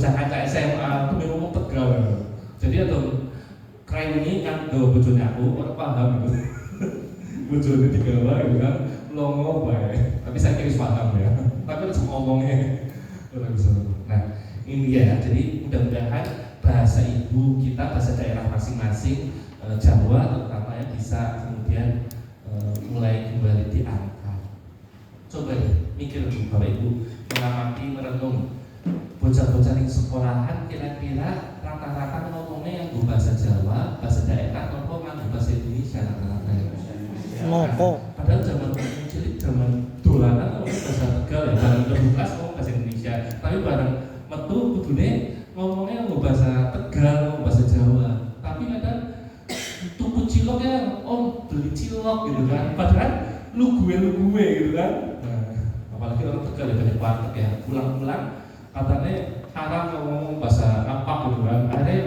bocah kaca SMA tuh ngomong Tegal. Jadi ada keren ini kan do bojone aku ora paham gitu. Bojone digawa gitu kan longo bae. Tapi saya kira paham ya. Tapi harus ngomongnya ora bisa. Nah, ini ya. Jadi mudah-mudahan bahasa ibu kita, bahasa daerah masing-masing Jawa terutama ya bisa kemudian mulai kembali diangkat. Coba deh mikir dulu Bapak Ibu, mengamati, merenung bocah-bocah di sekolahan kira-kira rata-rata ngomongnya yang bahasa Jawa, bahasa daerah, atau bahasa Indonesia rata-rata ya. Ngoko. Padahal zaman cilik, zaman dolanan ngomong bahasa Tegal ya, bareng kelas ngomong bahasa Indonesia, tapi bareng metu kudune ngomongnya bahasa Tegal, bahasa Jawa. Tapi kadang tuku cilok ya, beli cilok gitu kan. Padahal lu gue gitu kan. Nah, apalagi orang Tegal ya banyak warteg ya, pulang-pulang katanya haram ngomong bahasa apa gitu kan. Akhirnya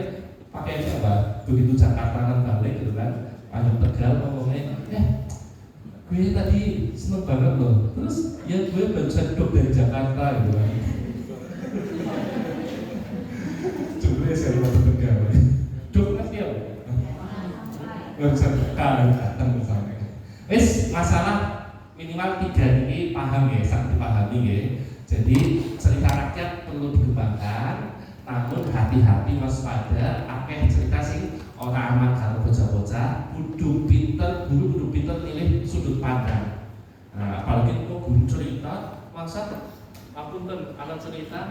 pakainya apa? Begitu Jakartaan balik gitu kan. Ada Tegal ngomongnya, gue tadi seneng banget loh. Terus ya gue baru saja duduk dari Jakarta gitu kan. Coba saya lupa Tegal. Duduk ngerti ya? Baru saja datang misalnya. Masalah minimal 3 ini paham ya, sangat dipahami ya. Jadi cerita rakyat perlu dikembangkan, namun hati-hati waspada. Akeh cerita sing ora aman karo bocah-bocah, kudu pinter, guru kudu pinter milih sudut pandang. Nah, apalagi kok guru cerita, masa apunten ana cerita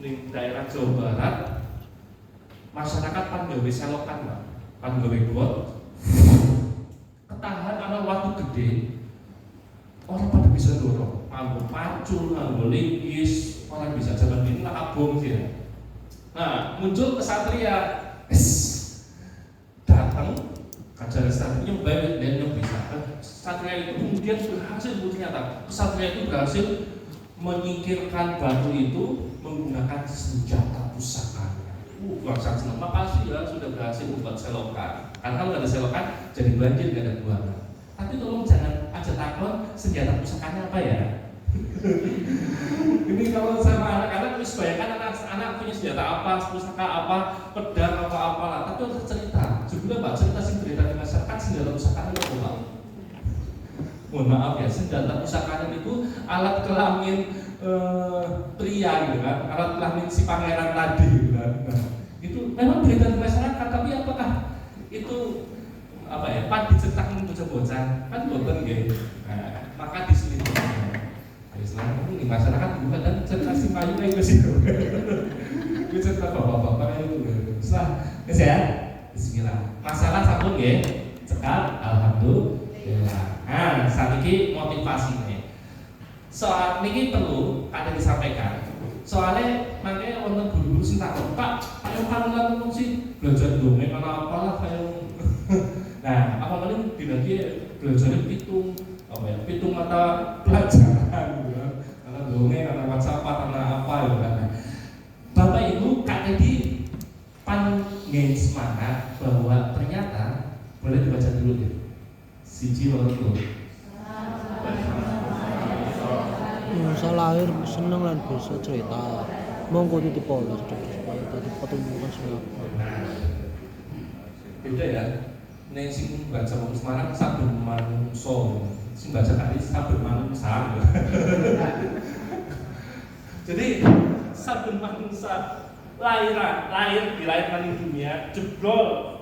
ning daerah Jawa Barat masyarakat panggawe selokan, Pak. Panggawe got ketahan ana waktu gede. Orang pada bisa dorong, nganggo pacul, nganggo linggis, orang bisa jalan ini lah abong sih ya. Nah, muncul kesatria, datang kajar satria nyoba dan yang bisa. Kesatria itu kemudian berhasil, ternyata kesatria itu berhasil menyingkirkan batu itu menggunakan senjata pusaka. Bangsa senang, makasih ya sudah berhasil membuat selokan. Karena kalau nggak ada selokan, jadi banjir, nggak ada buangan. Tapi tolong jangan aja takut senjata pusakanya apa ya. Ini kalau sama anak-anak harus bayangkan anak punya senjata apa, pusaka apa, pedang apa lah. Tapi harus cerita. Juga Pak, cerita sing berita di masyarakat senjata pusakanya apa Pak? Mohon maaf ya, senjata pusakanya itu alat kelamin pria gitu kan, alat kelamin si pangeran tadi gitu kan. Nah, itu memang berita di masyarakat, tapi apakah itu apa ya, pan diceritakan bocah-bocah kan boten nggih. Nah, maka diselidiki. Islam ini di masyarakat bukan dan cerita si payu kayak gitu. Itu cerita bapak-bapak itu. Setelah ya, bismillah. Masalah sabun nggih, cekal alhamdulillah. Nah, saniki motivasinya. Soal niki perlu ada disampaikan. Soalnya makanya wonten guru-guru sing takon, Pak, ayo kanulan ngomong sih belajar dongeng ana apalah kayak. Nah, apa paling dinagi belajarnya pitung mata pelajaran gitu kan. Karena dongeng, karena WhatsApp, karena apa gitu kan. Bapak Ibu Kak Teddy pangen semangat bahwa ternyata boleh dibaca dulu ya. Siji loro telu. Masa lahir seneng lan bisa cerita. Monggo titip pola supaya tadi pertumbuhan semangat. Beda ya. Nek sing baca wong Semarang saben manungsa, sing baca kali saben manungsa. Jadi saben manungsa dilahirkan di dunia jeblol.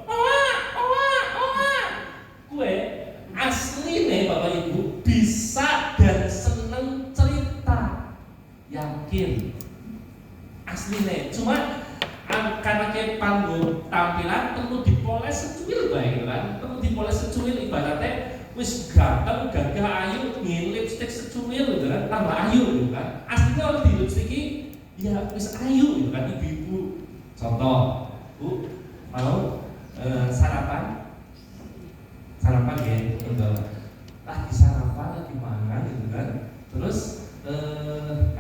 Kue asline Bapak Ibu bisa dan seneng cerita. Yakin. Asline cuma karena kayak panggung tampilan perlu dipoles secuil baik kan, perlu dipoles secuil ibaratnya wis ganteng, gagah, ayu, ngin lipstick secuil gitu kan, tambah ayu gitu kan. Aslinya kalau di lipstick ya wis ayu gitu kan ibu-ibu. Contoh, Bu mau sarapan ya, lagi sarapan lagi mangan gitu kan. Terus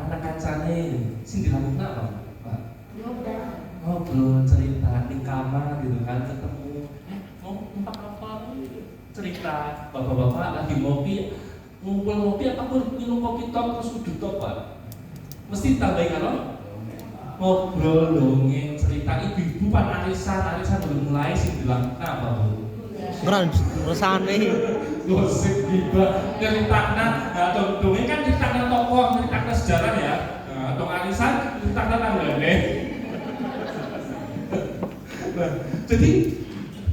anak kancane sing dilakukan apa, Pak? Ngobrol, cerita di kamar gitu kan, ketemu mau tempat apa cerita, bapak-bapak lagi ngopi, ngumpul ngopi apa minum kopi tok terus udut tok Pak, mesti tambahin kalau ngobrol dongeng cerita ibu-ibu pan arisan belum mulai sih bilang apa Bu? Ngrasane Gosip gibah ceritakan dongeng kan ceritakan tokoh ceritakan sejarah ya. Dong arisan ceritakan tanggane. Nah, jadi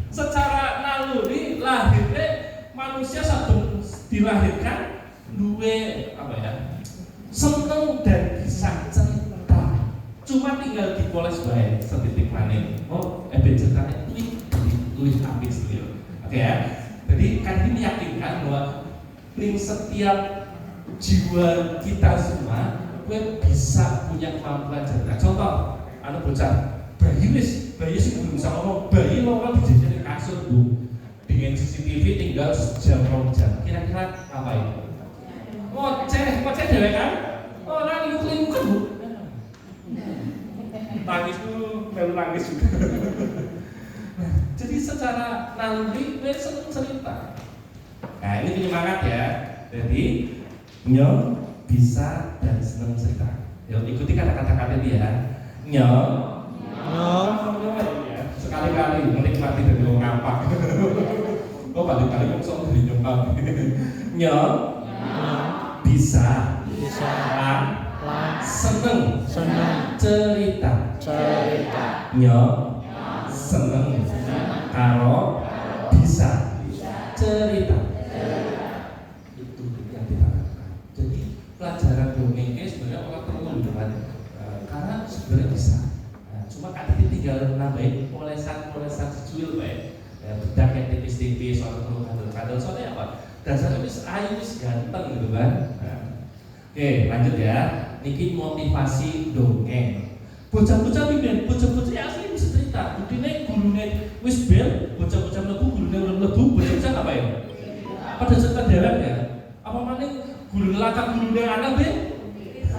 secara naluri lahirnya manusia sabun dilahirkan duwe apa ya? Seneng dan bisa cerita. Cuma tinggal dipoles bae setitik maning. Oh, ceritanya tulis habis gitu. Oke ya. Jadi kan ini meyakinkan bahwa di setiap jiwa kita semua gue bisa punya kemampuan cerita. Contoh, bocah bayi sih belum bisa ngomong, bayi ngomong dijadikan kasur Bu. Dengan CCTV tinggal sejam 2 jam. Kira-kira ngapain? Ngoceh dewek kan? Oh, nangis kan Bu. Nangis tuh, baru nangis juga. Jadi secara naluri gue seneng cerita. Nah ini penyemangat ya. Jadi nyong bisa dan seneng cerita. Yuk ikuti kata-kata kalian ya. Nyong sekali-kali menikmati dari orang ngapak. Oh balik-balik ngomong soal dari nyong. Nyong bisa seneng cerita. Nyong seneng karo bisa cerita. Itu yang kita lakukan. Jadi pelajaran dongeng ini sebenarnya orang perlu depan karena sebenarnya bisa. Cuma kan tinggal nambahin polesan secuil baik. Bedak yang tipis-tipis soal kadal soalnya apa? Dasarnya wis ayu wis ganteng gitu kan. Oke, lanjut ya. Niki motivasi dongeng. Bocah-bocah ya asli bisa cerita. Budine gurune wis bel, bocah-bocah mlebu gurune ora mlebu, bocah apa ya? Pada cerita dewek ya. Apa maning gurune lacak gurune anak be?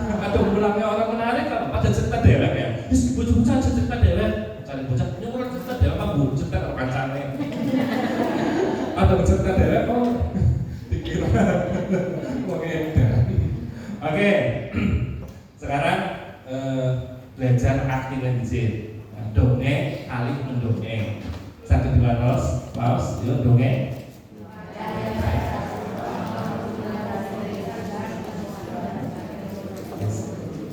Atau pulangnya orang menarik kan pada cerita dewek ya. Wis bocah-bocah cerita dewek. Cari bocah punya orang cerita dewek apa Bu? Cerita karo kancane. Atau cerita dewek kok dikira Oke. Sekarang belajar aktivitas dongeng alih mendongeng. 1 2 paus, yuk dongeng.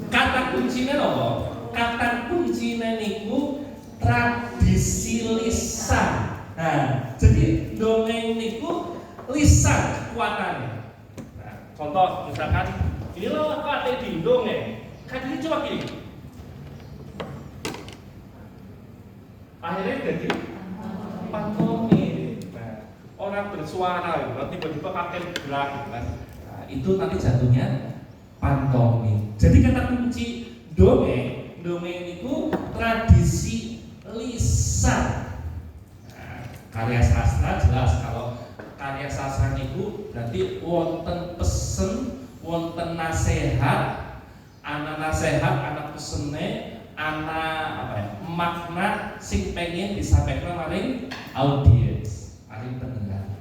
Kata kuncinya apa? Kata kuncinya niku tradisi lisan. Nah, jadi dongeng niku lisan kekuatannya. Nah, contoh misalkan ini loh kata di dongeng. Kan ini coba gini. Akhirnya jadi pantomim. Nah, orang bersuara, tiba-tiba pakai gerak, kan? Nah, itu nanti jatuhnya pantomim. Jadi kata kunci dongeng itu tradisi lisan. Nah, karya sastra jelas kalau karya sastra itu berarti wonten pesen, wonten nasihat, anak pesene. Makna sing pengen disampaikan maring audiens, maring pendengar.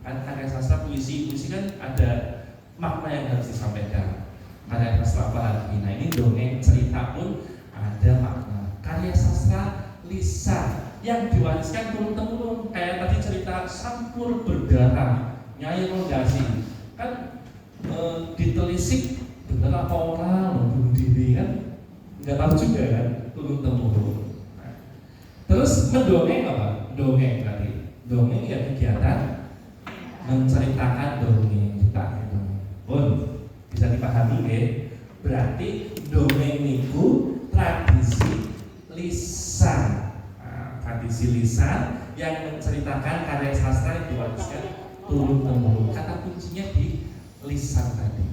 Kan karya sastra puisi kan ada makna yang harus disampaikan. Karya sastra apalagi. Nah ini dongeng cerita pun ada makna. Karya sastra lisan yang diwariskan turun-temurun kayak tadi cerita Sampur Berdarah, Nyai Rondasi kan ditelisik bener apa orang bunuh diri kan. Nggak tahu juga kan, turun-temurun. Nah, terus mendongeng apa? Dongeng tadi. Dongeng ya kegiatan menceritakan dongeng kita. Pun bisa dipahami ya. Berarti dongeng itu tradisi lisan. Nah, tradisi lisan yang menceritakan karya sastra yang diwariskan turun-temurun. Kata kuncinya di lisan tadi.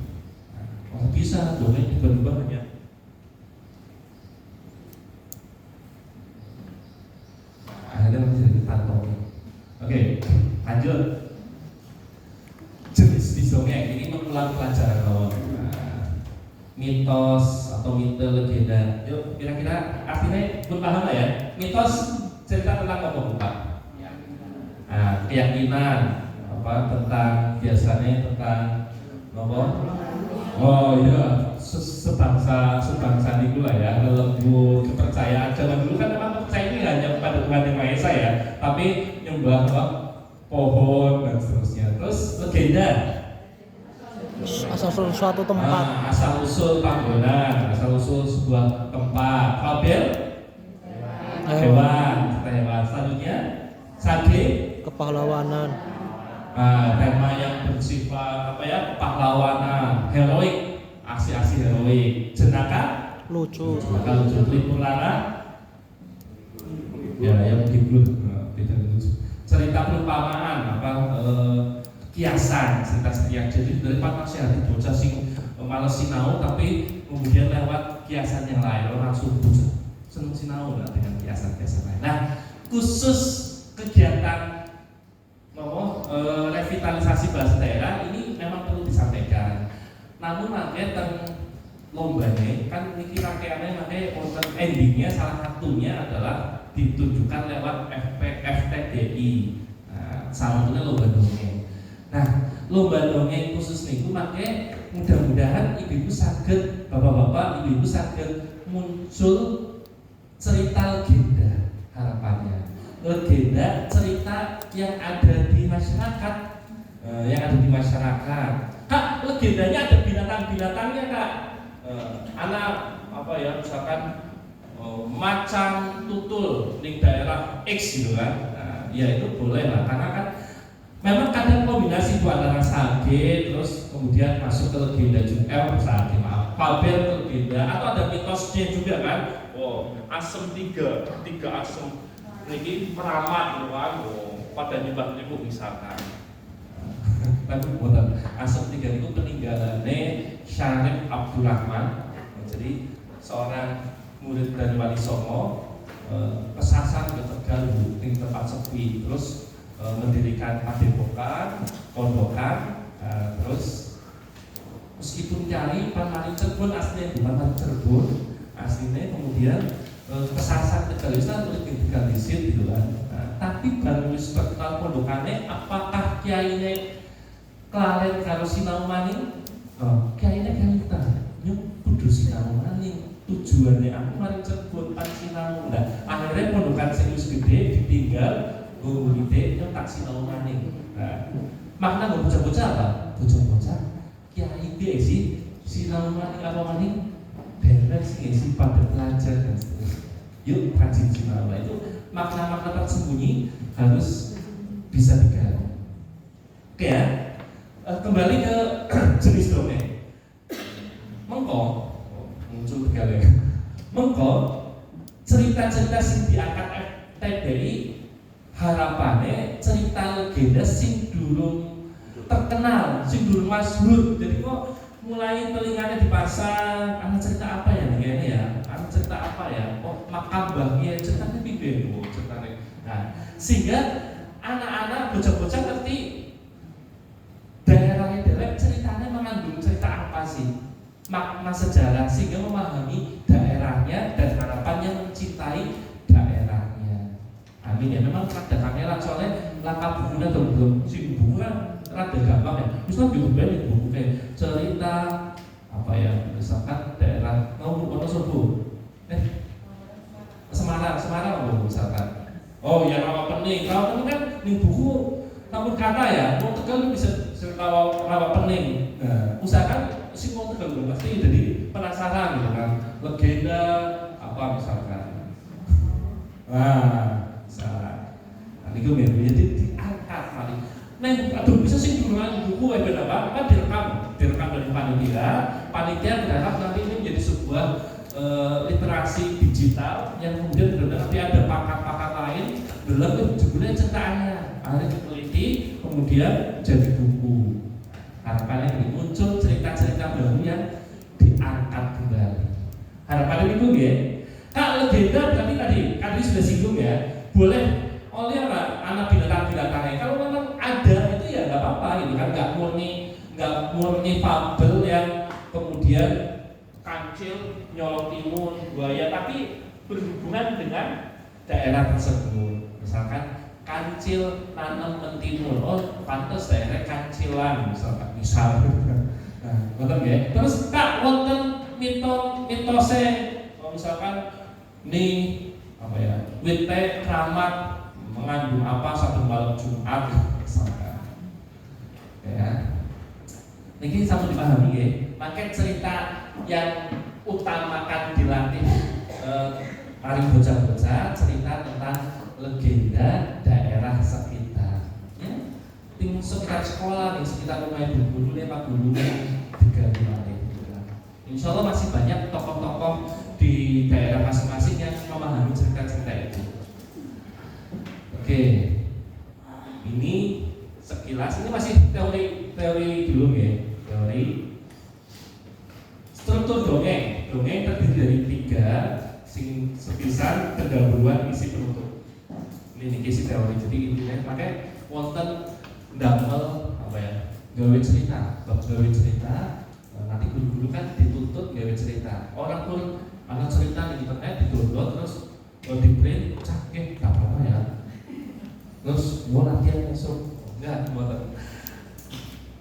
Nah, bisa dongeng tiba-tiba hanya akhirnya masih jadi pantomim. Oke, lanjut. Jenis dongeng ini mengulang pelajaran kawan. Mitos atau mite legenda. Yuk, kira-kira artinya pun paham lah ya. Mitos cerita tentang apa Pak? Keyakinan apa tentang biasanya tentang apa? Oh iya, sebangsa niku lah ya, lembut, kepercayaan. Zaman dulu kan memang percaya ini hanya kepada Tuhan Yang Maha Esa ya, tapi nyembah apa? Pohon dan seterusnya. Terus legenda, asal suatu tempat. asal usul panggonan, asal usul sebuah tempat. Fabel, hewan. Selanjutnya, sage, Kepahlawanan. tema yang bersifat apa ya, pahlawanan, heroik, aksi-aksi heroik. Jenaka, Lucu. jenaka lucu. Libur lara, ya yang begitu, tidak lucu. Cerita perumpamaan, kiasan, cerita setia. Jadi dari Pak Nasihati bocah sing males sinau, tapi kemudian lewat kiasan yang lain, orang subuh seneng sinau lah dengan kiasan-kiasan lain. Nah, khusus kegiatan revitalisasi bahasa daerah ini memang perlu disampaikan. Namun makanya lombanya kan ini rangkaiannya makanya endingnya salah satunya adalah ditunjukkan lewat FTDI. Nah, salah satunya lomba dongeng. Nah, lomba dongeng khusus niku makanya mudah-mudahan ibu-ibu saged, bapak-bapak, ibu-ibu saged muncul cerita legenda harapannya. Legenda cerita yang ada di masyarakat, Kak, legendanya ada binatang-binatangnya Kak. Anak apa ya, misalkan macan tutul di daerah X gitu kan. Nah, ya itu boleh lah, karena kan memang kadang kombinasi itu antara sage terus kemudian masuk ke legenda juga, fabel ke legenda, atau ada mitosnya juga kan. Asem tiga asem ini meramat gitu kan, pada nyembah niku misalkan. Tapi bukan asem tiga itu peninggalannya Syarif Abdurrahman. Jadi seorang murid dari Wali Songo kesasar ke Tegal di tempat sepi, terus mendirikan padepokan, pondokan, terus meskipun cari Paman Cirebon aslinya bukan Paman Cirebon, aslinya kemudian kesasar Tegal itu kan digalisin gitu kan. Tapi baru terkenal pondokannya, apakah kiainya kelalen karo sinau maning? Kiainya kan kita nyuk kudu sinau maning. Tujuannya aku mari Cirebon pan sinau. Nah, akhirnya pondokan sing wis gede ditinggal muridé nyetak sinau maning. Nah, makna bocah-bocah apa? Bocah-bocah kiai iki sih sinau maning apa maning? Bener sih pada pelajar dan seterusnya. Yuk rajin sinau. Itu makna-makna tersembunyi harus bisa digali. Oke ya. Kembali ke jenis dongeng. Mengko muncul tegale. Mengko cerita-cerita sing diangkat FTDI harapannya cerita legenda sing durung terkenal, sing durung masyhur. Jadi kok mulai telinganya dipasang, anak cerita apa ya kayaknya ya? Anak cerita apa ya? Oh, makam bahagia ceritanya piye ceritanya. Nah, sehingga anak-anak bocah-bocah ngerti daerahnya daerah ceritanya mengandung cerita apa sih? Makna sejarah, sehingga memahami daerahnya dan harapannya mencintai daerahnya. Amin ya. Memang ada kamera soalnya langkah bukunya belum sih bukunya rada gampang ya. Misalnya juga banyak buku kayak cerita apa ya, misalkan daerah Wonosobo, Semarang misalkan. Oh ya Rawapening. Rawapening kan di buku namun kata ya, mau Tegal bisa Rawapening. Nah, usahakan si mau Tegal pasti jadi penasaran gitu kan. Legenda apa misalkan. Misalkan. Nah, itu jadi diangkat kali. Nah, aduh bisa sih judulnya buku apa? Kan direkam dari panitia berharap nanti ini menjadi sebuah literasi digital yang kemudian benar nanti ada pakat-pakat lain dalam judulnya ceritanya, akhirnya diteliti kemudian jadi buku. Harapannya ini muncul cerita-cerita baru yang diangkat kembali. Harapannya itu ya. Kak, legenda berarti tadi sudah singgung ya, boleh oleh anak binatang-binatangnya. Kalau memang ada itu ya nggak apa-apa gitu kan, nggak murni fabel yang kemudian kancil nyolong timun buaya, tapi berhubungan dengan daerah tersebut. Misalkan kancil nanam mentimun, pantas daerah kancilan misalkan. Nah, betul ya. Terus Kak, wonten mitose, kalau misalkan nih apa ya, wite keramat mengandung apa satu malam Jumat misalkan, ya. Ini sama dipahami ya. Maka cerita yang utamakan dilatih mari bocah-bocah cerita tentang legenda daerah sekitar. Ting sekitar sekolah, nih sekitar rumah ibu guru, pak guru diganti malih. Insya Allah masih banyak tokoh-tokoh di daerah masing-masing yang memahami cerita-cerita itu. Oke, ini sekilas, ini masih teori dulu ya, teori struktur dongeng. Dongeng terdiri dari 3 sing sepisan pendahuluan isi penutup. Ini isi teori. Jadi intinya makanya wonten damel apa ya, gawe cerita, gawe cerita. Nanti guru-guru kan dituntut gawe cerita. Orang pun anak cerita di internet di-download terus di print, cakep, gak apa-apa ya. Terus mau latihan besok, enggak,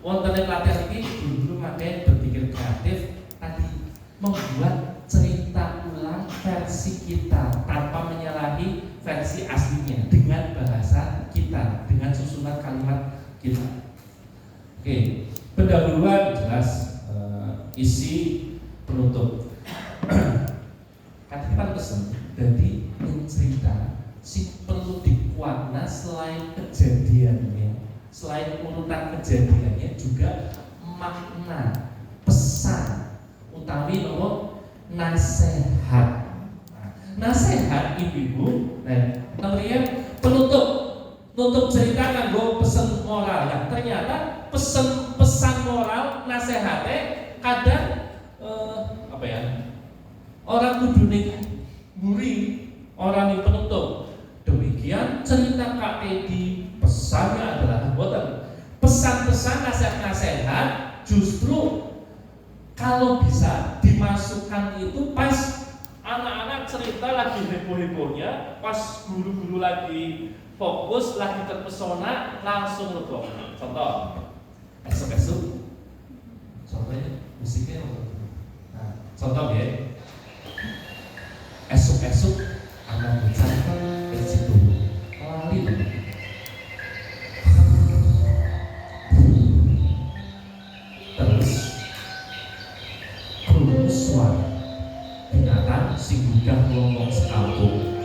wonten latihan ini guru-guru makanya berpikir kreatif tadi membuat cerita ulang versi kita tanpa menyalahi versi aslinya dengan bahasa kita, dengan susunan kalimat kita. Oke, pendahuluan jelas, isi penutup. Kan kita pesen, jadi cerita si perlu dikuatna selain kejadiannya, selain urutan kejadiannya juga makna, pesan, utawi nopo nasihat. Nasihat ibu-ibu, kemudian penutup cerita nganggo pesan moral. Yang ternyata pesan moral nasihatnya kadang apa ya, orang kudune mburi, orang yang penutup. Demikian cerita Kak Edi, pesannya adalah pesan-pesan nasihat-nasihat justru kalau bisa dimasukkan itu pas anak-anak cerita lagi heboh-hebohnya, pas guru-guru lagi fokus, lagi terpesona, langsung ledok. Contoh, esok-esok contohnya musiknya contoh ya, esok-esok anak bocah ke situ lali terus krungu suara binatang sing udah ngomong sekampung.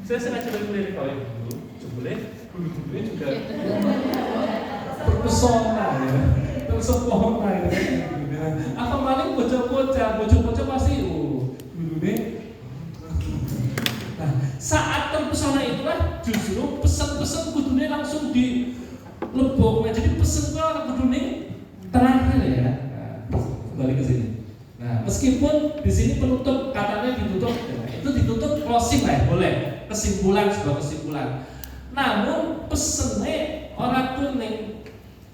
Saya sengaja dari kau yang dulu, guru-gurunya juga terpesona ya, tersepona ya. Apa paling bocah-bocah pasti gurunya. Nah, saat terpesona itulah justru pesan-pesan kudunya langsung dilebok. Jadi pesan orang kudunya terakhir ya. Nah, kembali ke sini. Nah, meskipun di sini penutup katanya ditutup, itu ditutup closing lah, boleh. Sebuah kesimpulan. Namun pesennya orang tuh nih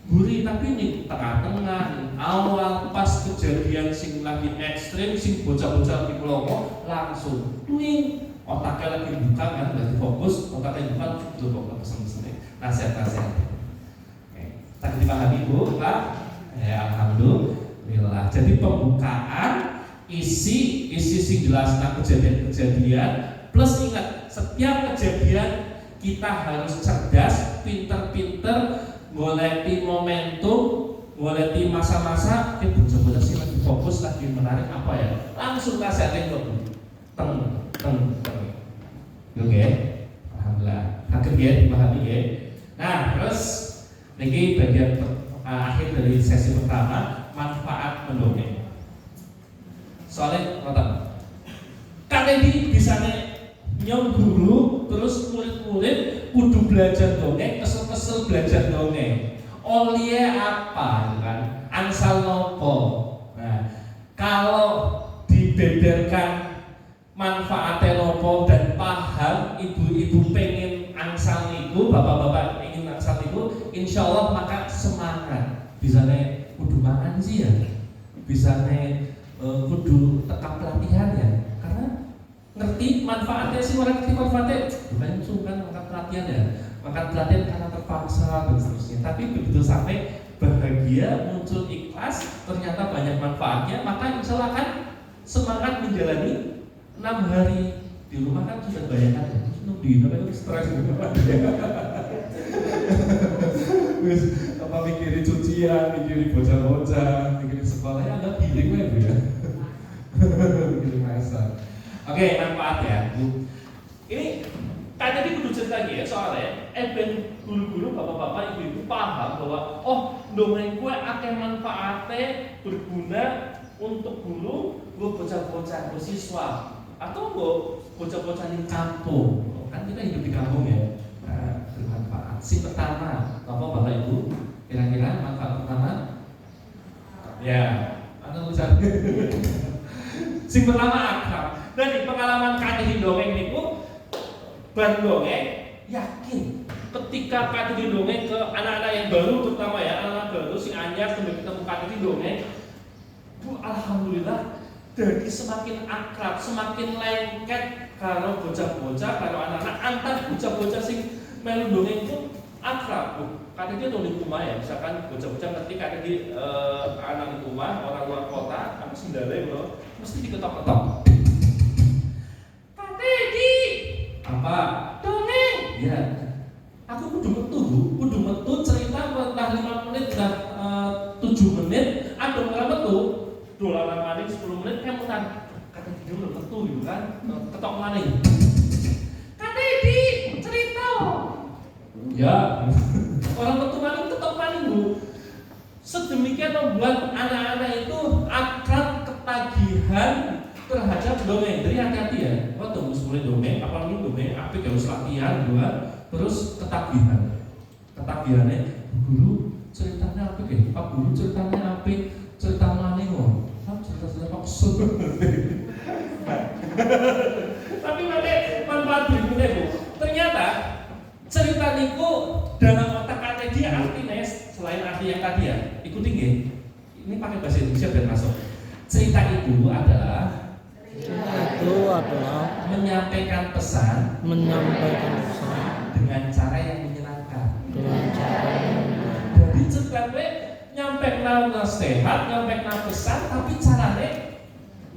gurih tapi nih tengah-tengah, awal pas kejadian sing lagi ekstrim, sing bocah-bocah lagi melongo langsung twing otaknya lagi buka kan, lagi fokus otaknya buka itu kok pesen-pesennya nasihat-nasihat. Tadi dipahami Bu, Pak? Ya alhamdulillah. Jadi pembukaan isi sing jelas tentang kejadian-kejadian plus ingat setiap kejadian kita harus cerdas, pinter-pinter, goleti momentum, goleti masa-masa. Bocah-bocah sih lagi fokus, lagi menarik apa ya? Langsung nasihatin kok, teng. Oke, alhamdulillah. Akhir Niki bagian akhir dari sesi pertama, manfaat mendongeng. Soalnya ngoten. Kate iki bisane nyong guru terus murid-murid kudu belajar dongeng, kesel-kesel belajar dongeng. Oleh apa gitu kan? Angsal nopo. Nah, kalau dibeberkan manfaatnya nopo dan paham, ibu-ibu pengen angsal niku, bapak-bapak ingin angsal niku, insya Allah maka semangat. Bisane kudu mangan sih ya, bisane kudu tekap pelatihan ya, karena ngerti manfaatnya sih, orang ngerti manfaatnya bukan sungkan makan pelatihan ya, makan pelatihan karena terpaksa dan seterusnya. Tapi begitu sampai bahagia, muncul ikhlas, ternyata banyak manfaatnya, maka insya Allah akan semangat menjalani 6 hari di rumah. Kan sudah bayangkan ya, seneng di itu stres apa mikirin cucian, mikirin bocah-bocah, mikirin sekolah, ya agak giling lah Bu ya. Mikirin masak. Oke, manfaat ya Bu. Ini kan tadi kudu cerita lagi ya, soalnya ben guru-guru, bapak-bapak, ibu-ibu paham bahwa oh dongeng kue akeh manfaatnya, berguna untuk guru, gue bocah-bocah, gue siswa, atau gue bocah-bocah di kampung. Kan kita hidup di kampung ya, bermanfaat. Si pertama, apa bapak ibu? Kira-kira manfaat pertama? Ya, anu tulisan. Si pertama akrab. Dari pengalaman kadeh dongeng niku, ban dongeng yakin ketika kadeh dongeng ke anak-anak yang baru, terutama ya anak-anak baru sing anyar sampai ketemu kadeh dongeng, Bu, alhamdulillah jadi semakin akrab, semakin lengket kalau bocah-bocah, kalau anak-anak, antar bocah-bocah sing melu dongeng pun akrab. Bu, kadang dia di rumah ya, misalkan bocah-bocah ngerti kadang di anak di rumah, orang luar kota, aku sendalnya bro, mesti diketok-ketok. Kadang apa? Dongeng. Ya, aku kudu metu cerita entah 5 menit, entah 7 menit, ada orang metu. Dolaran maning 10 menit kemutan kata dia udah metu gitu kan, ketok maning kata di cerita ya orang metu maning ketok maning Bu. Sedemikian membuat anak-anak itu akrab, ketagihan terhadap dongeng. Jadi hati-hati ya, waktu mulai dongeng, apalagi dongeng apik harus latihan dua, terus ketagihannya guru ceritanya apik ya, Pak Guru ceritanya apik, cerita maning kok. Cerita maksud. Tapi manfaat berikutnya Bu. Ternyata cerita niku dalam otak kata dia artinya selain arti yang tadi ya. Ikuti nggih. Ini pakai bahasa Indonesia biar masuk. Cerita itu adalah menyampaikan pesan dengan cara yang menyenangkan. Jadi ceritanya nyampe nasihat, nyampe pesan, tapi caranya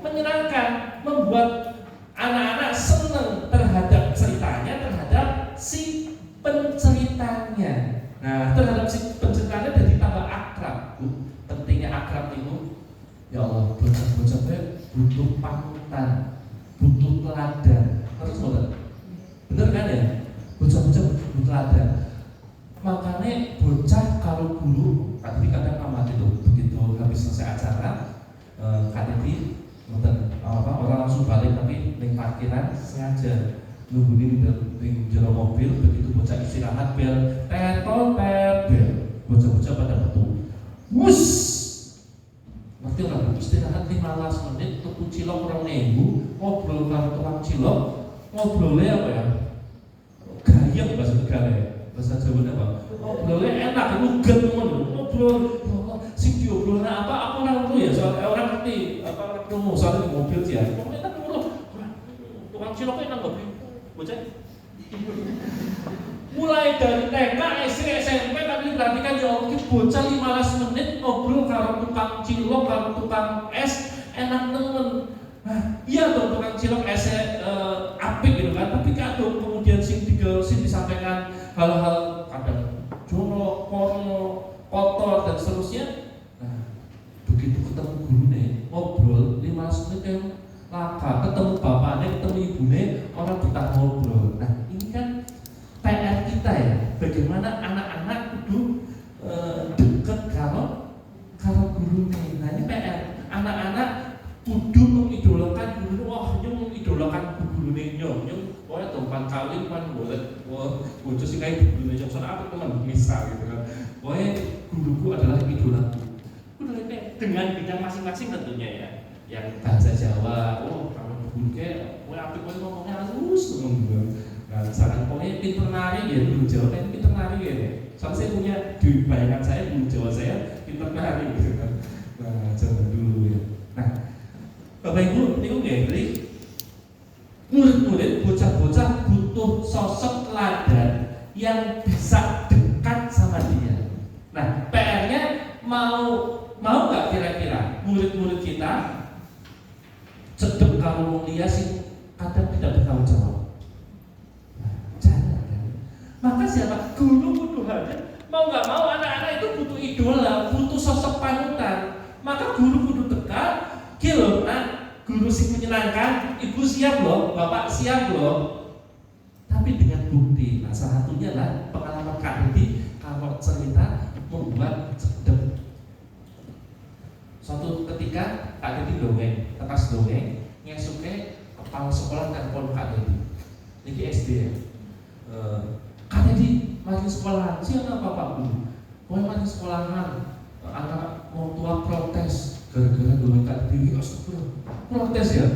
menyenangkan, membuat anak-anak senang terhadap ceritanya, terhadap si penceritanya. Nah, terhadap si penceritanya jadi tambah akrab. Pentingnya akrab itu, ya Allah, bocah-bocah butuh panutan, butuh teladan. Harus bener kan ya? Bocah-bocah butuh teladan. Makanya bocah kalau guru, tadi kadang amat itu begitu habis selesai acara, KTP orang langsung balik, tapi di parkiran sengaja nungguin di jero mobil. Begitu bocah istirahat bel tetot bel, bocah-bocah pada betul wus, ngerti orang istirahat 15 menit tuku cilok orang minggu, ngobrol karo tukang cilok, ngobrolnya apa ya, gayeng bahasa negara ya, bahasa Jawa apa, ngobrolnya enak, lugat ngobrol sing diobrolna apa, aku ora ngerti ya, soal orang ngerti apa ora krungu soalnya di mobil sih ya. Pokoknya tak ngobrol. Tukang ciloknya nang ngopi. Bocah. Mulai dari TK, SD, SMP tadi perhatikan ya Allah, bocah 15 menit ngobrol karo tukang cilok, karo tukang es, enak temen. Nah, iya dong tukang cilok es apik gitu kan, tapi kadang kemudian sing disampaikan hal-hal kadang jorok, porno, kotor dan seterusnya. Nah, begitu ketemu gurunya ngobrol 15 menit yang laka, ketemu bapaknya, ketemu ibunya, orang betah ngobrol. Nah, ini kan PR kita ya, bagaimana anak-anak kudu boleh bojo sing kae dulu nek sono aku teman misal gitu kan. Pokoknya guruku adalah idolaku. Dengan bidang masing-masing tentunya ya. Yang bahasa Jawa, kalau guru ke, apik kowe ngomongnya halus ngomong. Nah, misalkan pokoknya pinter nari ya, guru Jawa kan pinter nari ya. Soalnya saya punya di bayangan saya guru Jawa saya pinter nari gitu kan. Nah, coba dulu ya. Nah, Bapak Ibu, ini jadi murid-murid, bocah-bocah butuh sosok teladan yang bisa dekat sama dia. Nah, PR-nya mau nggak kira-kira murid-murid kita cedek kalau mulia sih kadang tidak bertanggung jawab. Jangan kan? Maka siapa? Guru butuh hadir. Mau nggak mau anak-anak itu butuh idola, butuh sosok panutan. Maka guru butuh dekat. Kilo, guru sih menyenangkan. Ibu siap loh, bapak siap loh. Tapi dengan bukti. Nah, salah satunya lah pengalaman Kak Didi kalau cerita membuat cedek. Suatu ketika Kak Didi dongeng, tekas dongeng, ngesuke kepala sekolah telepon Kak Didi. Ini SD ya. Kak Didi, mari sekolahan. Siapa Pak Guru? Mau mari sekolahan. Anak mau tua protes gara-gara dongeng Kak Didi. Astagfirullah. Protes ya?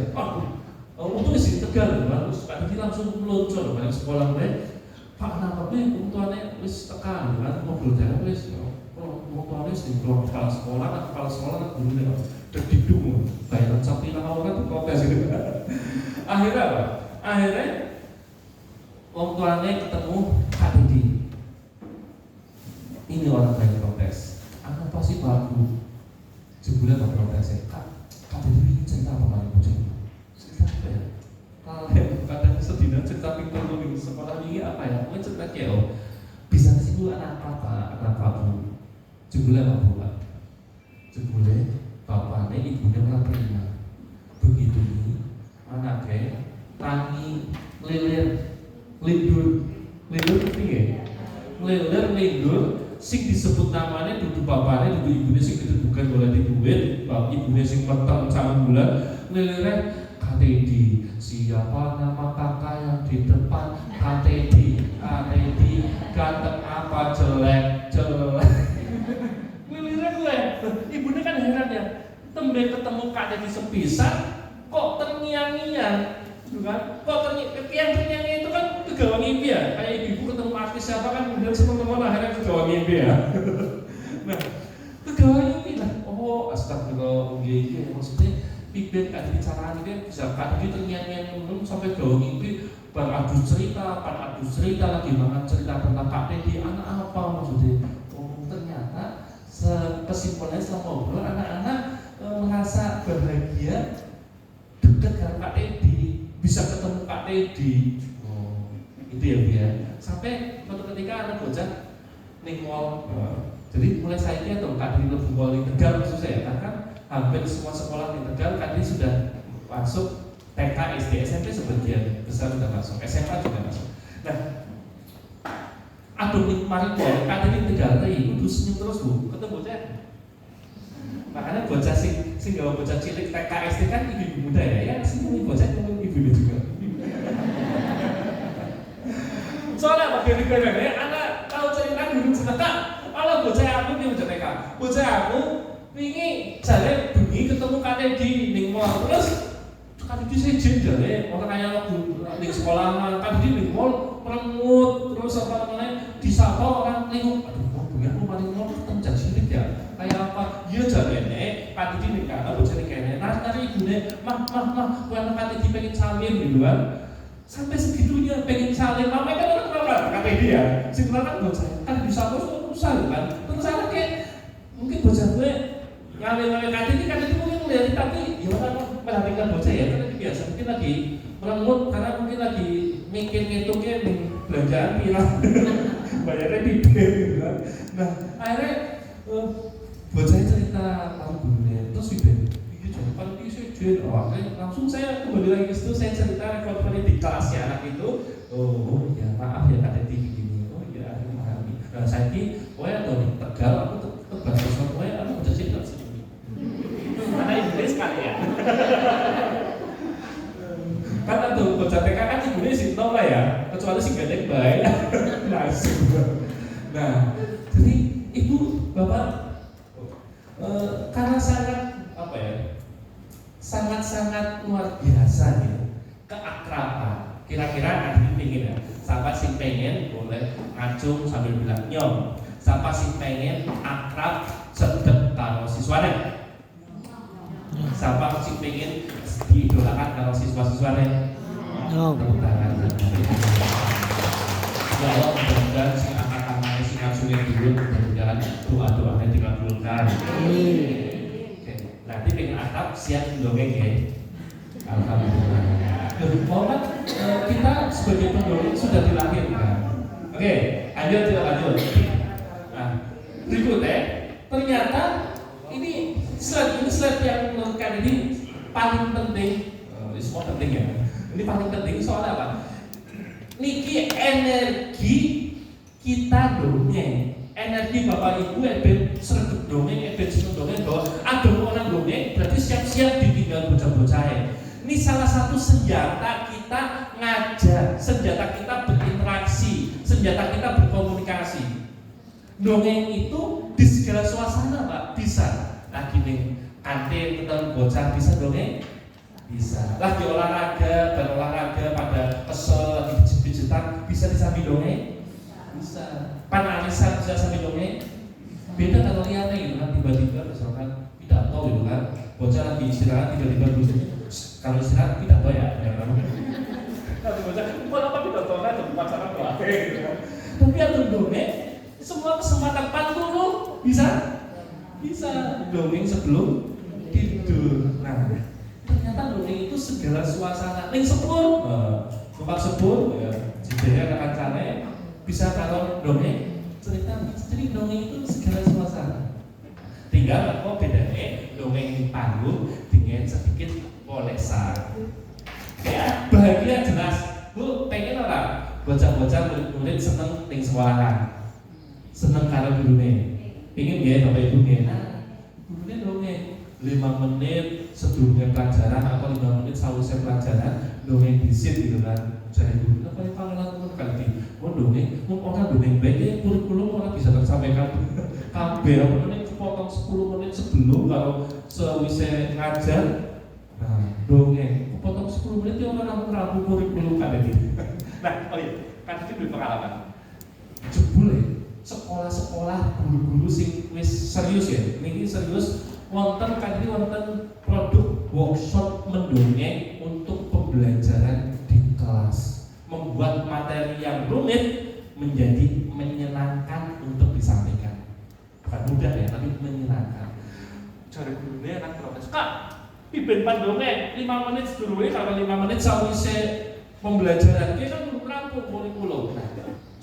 Untuk isi Tegal, bagus. Kak Didi langsung meluncur mari sekolah gue. Pak kenapa gue? Untuannya wis tekan, kan? Mobil jalan wis. Mau tulis di kepala sekolah guru nih udah didung bayaran sapi nama orang tuh protes gitu. Akhirnya apa? Akhirnya orang tuanya ketemu Kak Didi. Ini orang banyak protes. Apa sih Pak Guru? Jebule apa protesnya? Kak Didi ini cerita apa kali bocah? Cerita apa ya? Kadang sedina cerita pintar di sekolah ini apa ya? Mungkin cerita kayak bisa sih Bu anak apa Bu? Jebule apa Pak? Jebule bapaknya ibunya melakukannya. Begitu nih anaknya tangi lindur piye? Lindur sing disebut namanya dudu bapaknya dudu ibunya sing ditentukan oleh duit, ibunya sing meteng sama bulan lilirnya KTD. Siapa nama kakak yang di depan? KTD ganteng apa jelek. Ibunya kan heran ya, tembe ketemu Kak Didi sepisan, kok terngiang-ngiang, kan? Kok terngiang itu kan kegawa ngimpi ya, kayak ibu ketemu artis siapa kan kemudian teman-teman akhirnya kegawa ngimpi ya. Nah, kegawa ngimpi lah. Oh, astagfirullah, maksudnya pimpin Kak Didi caranya dia bisa Kak Didi terngiang-ngiang sampai gawa ngimpi, adu cerita lagi banget cerita tentang Kak Didi, anak apa maksudnya? Oh, ternyata kesimpulannya setelah ngobrol anak-anak merasa bahagia dekat dengan Kak Teddy, bisa ketemu Kak Teddy. Itu ya Bu ya. Sampai suatu ketika anak bocah ning mall. Jadi mulai saya tuh Kak Teddy lebih mall di Tegal khususnya ya, karena hampir semua sekolah di Tegal Kak Teddy sudah masuk TK, SD, SMP sebagian besar sudah masuk, SMA juga masuk. Nah, aduh nih mari kok Kak Didi Tegal kudu senyum terus Bu, ketemu bocah. Makanya bocah sing gawe bocah cilik TK SD kan ibu muda ya senyum bocah ketemu ibunya juga. Soalnya apa gara-gara ya anak tahu cerita dulu cerita kalau bocah aku nih bocah TK. Bocah aku wingi jare bengi ketemu Kak Didi ning mall terus Kak Didi sejen jare orang kaya di sekolah Kak Didi ning mall merengut terus apa namanya disapa orang lingkup, aduh ya aku paling mau ketemu cilik ya kayak apa iya jarene Kak Didi nih kan aku jadi kayaknya nari ibunya mah aku anak Kak Didi pengen salim gitu kan sampai segitunya pengen salim mamanya kan orang kenapa Kak Didi ya si kan buat saya kan disapa susah kan terus saya kayak mungkin bocah gue ngawe-ngawe Kak Didi mungkin melihat tapi ya orang perhatikan bocah ya karena biasa mungkin lagi merengut karena mungkin lagi mikir ngitungnya belanjaan pirang bayarnya di gitu kan. Nah akhirnya bocahnya cerita tahu gurunya terus iya jangan paling sejen langsung saya kembali lagi ke situ saya cerita kalau di kelasnya anak itu oh ya maaf ya Kak Didi begini oh ya akhirnya memahami. Nah saya ini atau di Tegal aku tegas sesuatu aku udah cerita sini karena ibunya sekali ya kan tuh bocah TK kan ibunya simptom lah ya kecuali sih gak ada yang baik langsung. Nah, jadi ibu bapak karena sangat luar biasa gitu keakraban. Kira-kira adik pengen ya, siapa sih pengen boleh ngacung sambil bilang nyom, siapa sih pengen akrab sedek karo siswane, siapa sih pengen diidolakan karo siswa-siswane. Tepuk tangan. Ya Allah, mudah-mudahan si anak-anak si ngacungnya dulu, mudah-mudahan doa-doanya dikabulkan. Oke, nanti pengen akrab siap dongeng ya. Alhamdulillah. Mohon kita sebagai pendongeng sudah dilahirkan. Oke, lanjut. Nah, berikutnya ternyata ini slide yang menurut kalian ini paling penting. Semua penting ya. Ini paling penting soalnya apa? Niki energi kita dongeng, energi bapak ibu eben sregep dongeng, eben seneng dongeng bahwa ada orang dongeng berarti siap-siap ditinggal bocah-bocah. Ini salah satu senjata kita ngajar, senjata kita berinteraksi, senjata kita berkomunikasi. Dongeng itu di segala suasana pak bisa. Lagi nih kantin ketemu bocah bisa dongeng. Bisa. Lagi berolahraga pada kesel, lagi pijet-pijetan, bisa disambi dongeng? Bisa. Panalisan bisa sambil dongeng? Beda kalau lihatnya gitu kan, tiba-tiba misalkan pidato gitu kan, bocah lagi istirahat tiba-tiba kalau istirahat pidato ya kan? Nanti bocah, kenapa pidato? Nah, itu pacaran berapa gitu kan? Tapi atau dongeng, semua kesempatan pantun bisa? Bisa. Dongeng sebelum tidur. Nah, ternyata dongeng itu segala suasana. Ning sepur, numpak sepur, ya, jadinya akan cane, bisa kalau dongeng cerita. Jadi dongeng itu segala suasana. Tinggal kok bedanya dongeng di panggung dengan sedikit polesan. Ya, bahagia jelas. Bu, pengen orang bocah-bocah murid-murid seneng ning sekolahan, seneng karo gurune. Pengen ya bapak ibu nah, gurune dongeng 5 menit sebelumnya pelajaran atau 5 menit selesai pelajaran dongeng disit gitu kan. Jadi guru apa yang panggilan kali dongeng, orang dongeng baik ya kurikulum orang bisa tersampaikan. Kabeh apa menit kepotong 10 menit sebelum kalau selesai ngajar. Nah, dongeng kepotong 10 menit ya orang rabu kurikulum kan ini. Nah, oh iya, kan itu pengalaman. Jebule sekolah-sekolah guru-guru sing wis serius ya. Niki serius wonten produk workshop mendongeng untuk pembelajaran di kelas, membuat materi yang rumit menjadi menyenangkan untuk disampaikan. Bukan mudah ya, tapi menyenangkan. Cari gurunya anak protes, Kak, piben pandongeng 5 menit sedurunge kalau 5 menit sawise pembelajaran kita kan belum rampung kurikulum.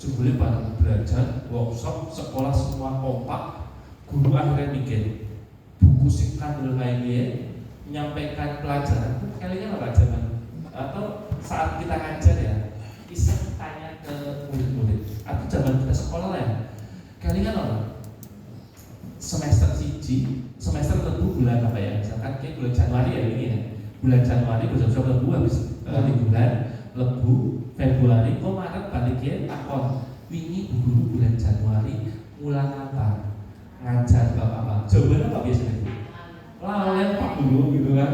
Jebule bareng belajar workshop sekolah semua kompak, guru akhirnya mikir buku sing kandel kayak menyampaikan pelajaran kalian apa zaman atau saat kita ngajar ya bisa tanya ke murid-murid atau zaman kita sekolah ya kalian apa semester tentu bulan apa ya misalkan kayak bulan Januari ya ini ya bulan Januari bersama lebu habis di bulan lebu Februari kok Maret baliknya takon wingi guru bulan Januari mulang apa ngajar apa jawabannya apa biasanya lalen pak guru gitu kan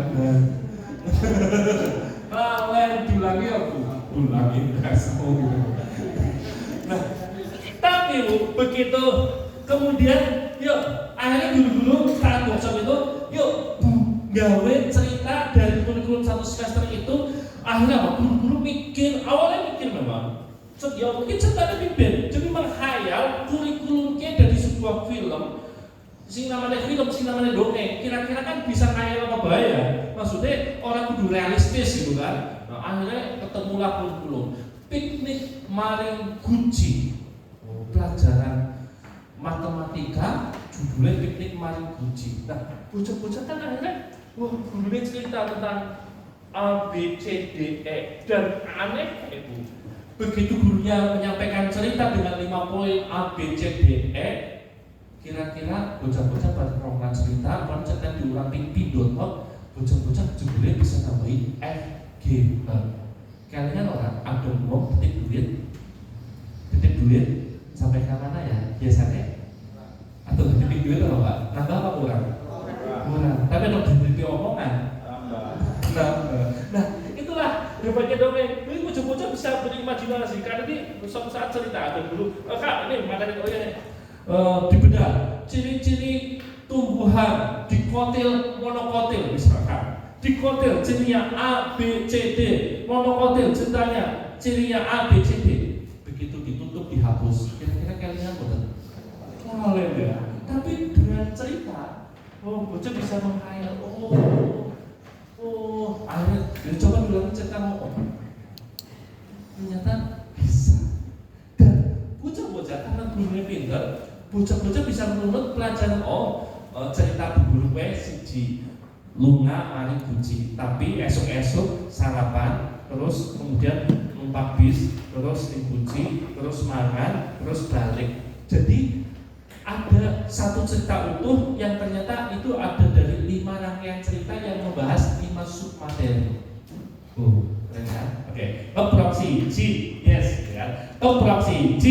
lalen diulangi aku ulangi kasih gitu. Nah tapi begitu kemudian yuk akhirnya guru-guru saat workshop itu yuk gawe cerita dari kurikulum 1 semester itu akhirnya apa guru-guru awalnya mikir memang ya mungkin ceritanya pimpin jadi menghayal kurikulumnya dari sebuah film sing namanya dongeng kira-kira kan bisa ngayal apa bahaya maksudnya orang kudu realistis gitu kan nah, akhirnya ketemulah kurikulum piknik maring guci pelajaran matematika judulnya piknik maring guci nah bocah-bocah kan akhirnya gurunya cerita tentang A, B, C, D, E dan aneh itu begitu gurunya menyampaikan cerita dengan 5 poin A, B, C, D, E kira-kira bocah-bocah pada program cerita koncetan diulang ping.com bocah-bocah judulnya bisa nambahin F, G, H kalian orang ada mau petik duit Titip duit sampai ke mana ya biasanya? Atau titip duit apa Pak? Nambah apa kurang? Kurang. Tapi kalau diberi omongan nah itulah hebatnya dongeng. Ini bocah-bocah bisa berimajinasi karena ini suatu saat cerita ada dulu Kak ini makanya dibedah ciri-ciri tumbuhan dikotil monokotil misalkan dikotil cirinya A, B, C, D monokotil cirinya A, B, C, D begitu ditutup dihapus kira-kira kalian betul? Boleh ya tapi dengan cerita bocah bisa menghayal akhirnya coba bilang cerita ngomong ternyata bisa dan bocah-bocah karena gurunya pintar bocah-bocah bisa menurut pelajaran cerita guru siji lunga mari buci tapi esok-esok sarapan terus kemudian numpak bis terus dibuci terus mangan terus balik jadi ada satu cerita utuh yang ternyata itu ada dari 5 rangkaian cerita yang membahas 5 submateri. Keren kan? Oke. Keproksi G, yes, ya. Keproksi G,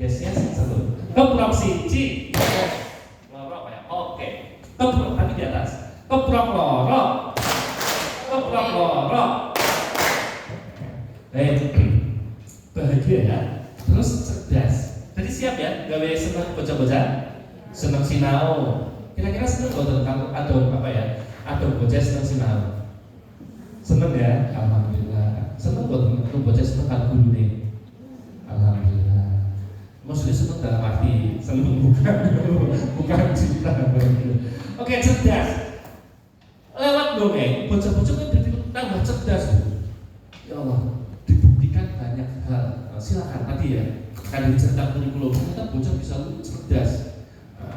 yes, satu. Keproksi G, loro apa ya? Oke. Keprok tadi di atas. Keprok loro. Bahagia ya. Terus cerdas. Jadi siap ya, gawe seneng bocah-bocah, seneng sinau. Kira-kira seneng gak kalau ada apa ya? Ada bocah seneng sinau. Seneng ya, alhamdulillah. Seneng gak bocah seneng kalau guru nih. Alhamdulillah. Maksudnya seneng dalam arti seneng bukan cinta. Oke, cerdas. Lewat dongeng, bocah-bocah kan jadi tambah cerdas. Ya Allah, dibuktikan banyak hal. Silakan tadi ya. Kalau cerita kurikulum ternyata bocah bisa cerdas.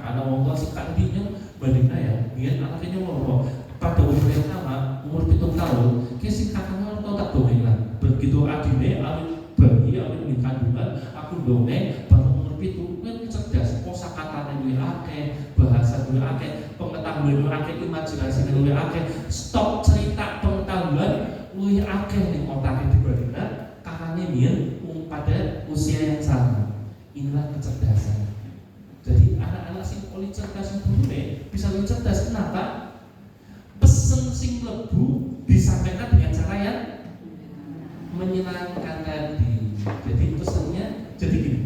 Anak orang tua suka dinya bandingnya ya, biar anaknya ngomong pada umur yang sama, umur 7 tahun, kisi kakaknya orang tua tak dongeng lah. Begitu adine, awin bayi, awin kandungan, aku dongeng, baru umur 7, kan cerdas. Kosakatanya lebih akeh, bahasa lebih akeh, pengetahuan lebih akeh, imajinasi lebih akeh. Stop cerita pengetahuan lebih akeh nih otaknya dibandingkan kakaknya biar pada usia yang sama. Inilah kecerdasan. Jadi anak-anak sing poli cerdas itu bisa lebih cerdas. Kenapa? Pesen sing lebu disampaikan dengan cara yang menyenangkan tadi. Jadi pesennya jadi gini.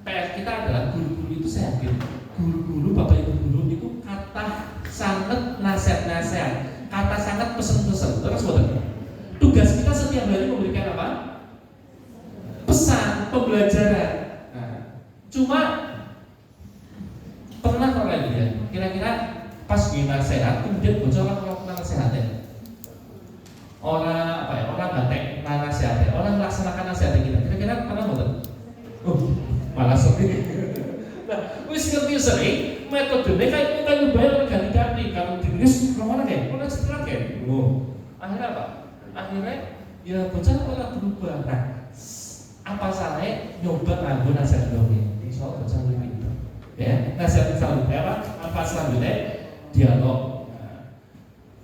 PR kita adalah guru-guru itu saya yakin guru-guru bapak ibu guru itu kata sangat nasihat-nasihat, kata sangat pesen-pesen. Terus betul. Tugas kita setiap hari memberikan apa? Pesan pembelajaran. Nah, cuma pernah kok lagi ya. Kira-kira pas gue nasihat, kemudian bocor orang melakukan nasihatnya. Orang apa ya? Orang batek nasihatnya. Orang melaksanakan nasihatnya kita. Kira-kira pernah betul? Malah sering. Nah, wis ngerti sering metodenya kayak kita bayar ganti-ganti. Kalau ditulis kemana kayak? Mana setelah kayak? Akhirnya apa? Akhirnya ya bocor orang berubah. Nah, apa salahnya nyoba nganggo nasihat dongeng? Insya Allah bocah lebih pintar. Ya, nasihat selanjutnya apa selanjutnya? Dialog.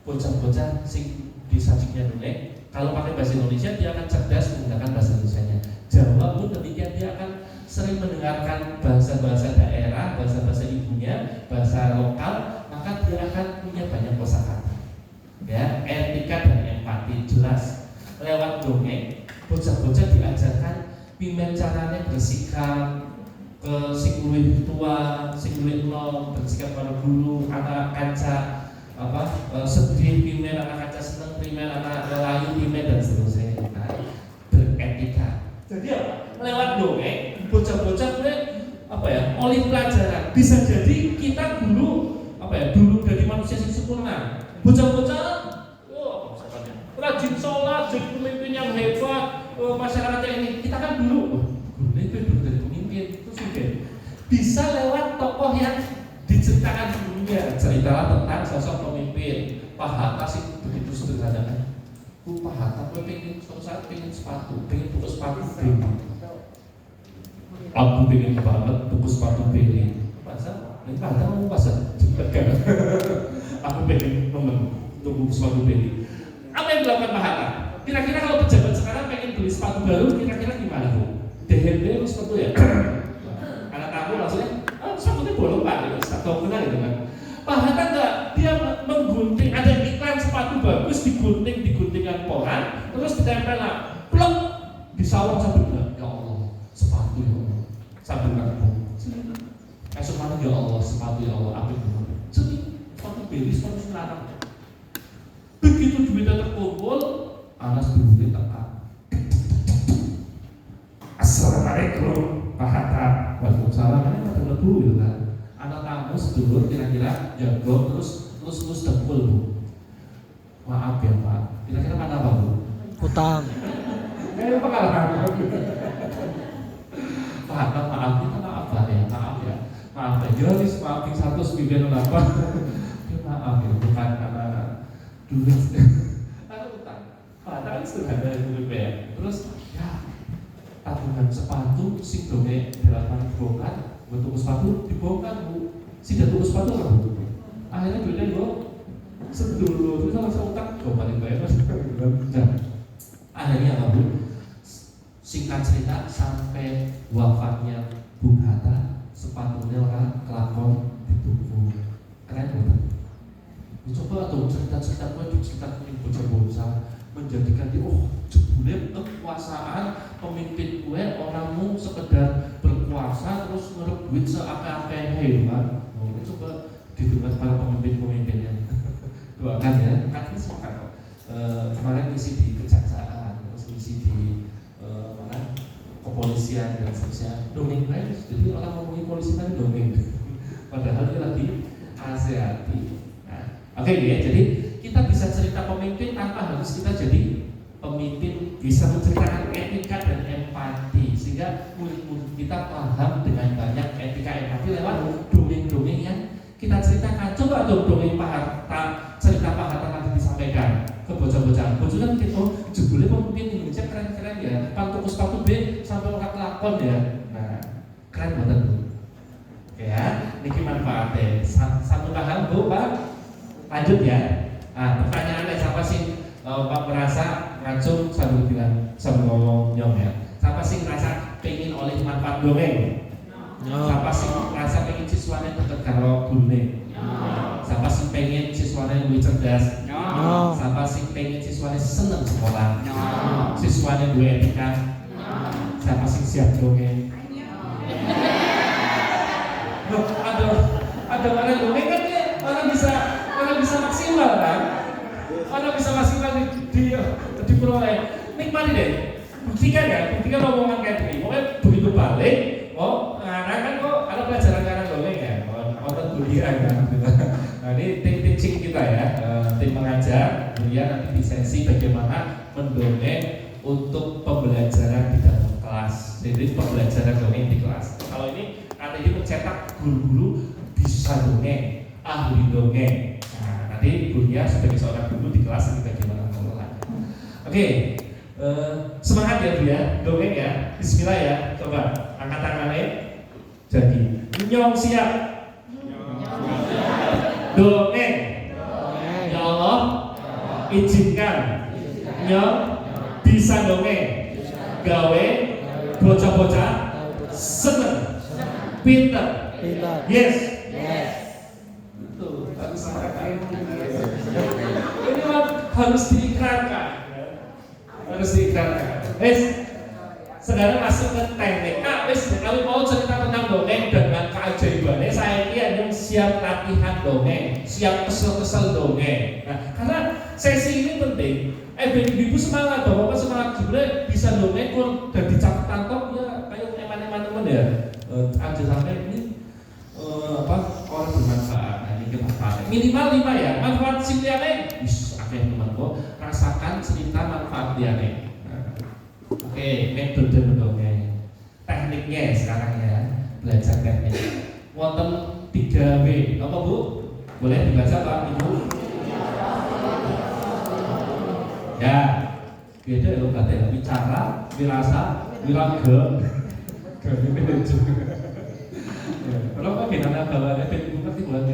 Bocah-bocah sing disajikan dongeng, kalau pakai bahasa Indonesia dia akan cerdas menggunakan bahasa Indonesianya. Jawa pun demikian, dia akan sering mendengarkan bahasa-bahasa daerah, bahasa-bahasa ibunya, bahasa lokal, maka dia akan punya banyak kosakata. Ya, etika dan empati jelas lewat dongeng. Bocah-bocah diajarkan pimen caranya bersikap ke sing luwih tua, sing luwih enom, bersikap pada guru, anak kaca sedih pimen, anak kaca seneng pimen, anak layu pimen dan seterusnya. Nah, beretika. Jadi apa? Lewat dongeng, bocah-bocah oleh pelajaran. Bisa jadi kita dulu dulu dari manusia yang sempurna. Bocah-bocah rajin sholat, jadi pemimpin yang hebat, masyarakatnya ini. Kita kan dulu dulu dari pemimpin itu sudah bisa lewat tokoh yang diceritakan dulunya. Ceritalah tentang sosok pemimpin. Pak Hatta sih begitu sederhana kan. Pak Hatta pengen suatu saat pengen tuku sepatu baby. Aku pengen banget tuku sepatu baby. Masa? Ini Pak Hatta mau pasar cepet kan? Aku pengen tuku sepatu baby. Apa yang dilakukan Pak Hatta? Kira-kira kalau pejabat sekarang pengen beli sepatu baru, kira-kira gimana Bu? hand sepatu ya. Anak kamu maksudnya, sepatunya bolong Pak, gitu, satu benar gitu kan. Pak Hatta enggak, dia menggunting, ada iklan sepatu bagus, diguntingkan polan, terus ditempel lah, plek, disawang sambil bilang, ya Allah, sepatu ya Allah, sambil ngabung. Esok mana ya Allah, sepatu ya Allah, apik banget. Jadi, sepatu beli, sepatu sekarang. Begitu duitnya terkumpul, Anas berhenti tekan. Assalamualaikum Pak Hatta. Waalaikumsalam. Ini ada lebu gitu kan. Anak kamu sedulur kira-kira jago terus dengkul Bu. Maaf ya Pak. Kira-kira mana Pak Bu? Utang. Kayak pengalaman. Pak Hatta maaf kita maaf ya. Maaf ya. Jadi maafin satu sembilan apa? Maaf ya bukan karena duit. Karena utang. Pak Hatta kan sederhana dulu ya. Terus ya tabungan sepatu sing dongeng delapan dibongkar, buat tuku sepatu dibongkar Bu, sih dia tuku sepatu kan Bu. Akhirnya duitnya gue sedulur, terus langsung utang, coba dibayar mas. Nah, akhirnya apa Bu? Singkat cerita sampai wafatnya Bung Hatta, sepatunya orang kelakon dituku. Keren betul. Coba tuh cerita-cerita gue diceritakan bocah-bocah menjadikan dia jebule kekuasaan pemimpin gue orangmu sekedar berkuasa terus ngerep duit seakeh-akeh kan. Coba didengar para pemimpin-pemimpinnya. Doakan ya, kan sepakat kok. Kemarin ngisi di kejaksaan, terus ngisi di mana kepolisian dan seterusnya. Dongeng guys, jadi orang ngomongin polisi kan dongeng. Padahal dia lagi asehati. Nah, oke ya, jadi kita bisa cerita pemimpin tanpa harus kita jadi pemimpin, bisa menceritakan etika dan empati sehingga murid-murid kita paham dengan banyak etika empati lewat dongeng-dongeng yang kita ceritakan. Coba dong dongeng Pak Hatta, cerita Pak Hatta nanti disampaikan ke bocah-bocah. Bocah kan gitu, jebule pemimpin Indonesia keren-keren ya, tuku sepatu B sampai orang kelakon ya. Nah, keren banget Bu. Ya, niki manfaatnya. Satu paham Bu Pak? Lanjut ya. Nah, pertanyaannya siapa sih Pak merasa ngacung sambil bilang sambil ngomong nyong ya? Siapa sih merasa pengen oleh manfaat dongeng? Siapa sih merasa pengen siswanya deket karo gurune? Siapa sih pengen siswanya lebih cerdas? Siapa sih pengen siswanya seneng sekolah? Siswanya gue etika? Siapa sih siap dongeng? Ada orang dongeng kan ya? Orang bisa maksimal kan? Orang bisa maksimal diperoleh. Nikmati deh. Buktikan omongan kayak gini. Pokoknya begitu balik, anak kan kok ada pelajaran karena dongeng ya. Orang kuliah kan. Nah ini tim teaching kita ya, tim mengajar. Kemudian nanti di sesi bagaimana mendongeng untuk pembelajaran di dalam kelas. Jadi pembelajaran dongeng di kelas. Kalau ini kata ini mencetak guru-guru bisa dongeng, ahli dongeng. Nah, nanti gurunya sebagai seorang guru di kelas ini bagaimana mengelola. Oke, semangat ya Bu ya, dongeng ya. Bismillah ya, coba angkat tangannya. Jadi, nyong siap. Dongeng. Ya Allah, izinkan nyong bisa dongeng. Gawe bocah-bocah seneng, pinter. Yes. Ini harus diikrarkan. Sekarang masuk ke teknik. Kalau mau cerita tentang dongeng dengan keajaibannya, saya ini yang siap latihan dongeng, siap kesel-kesel dongeng. Nah, karena sesi ini penting. Ibu semangat, bapak semangat juga bisa dongeng pun dan dicatat top ya kayak eman-eman teman ya. Aja sampai ini orang bermanfaat. Nah, ini manfaat. Minimal 5 ya. Manfaat sing liyane wis akeh teman kok. Rasakan cerita manfaat liyane. Oke, metode mendongeng. Tekniknya sekarang ya, belajar teknik. Wonten 3W. Apa Bu? Boleh dibaca Pak Ibu? Ya. Beda loh katanya bicara, wirasa, wiraga. Kalau bagaimana bahwa ibu ngerti bulan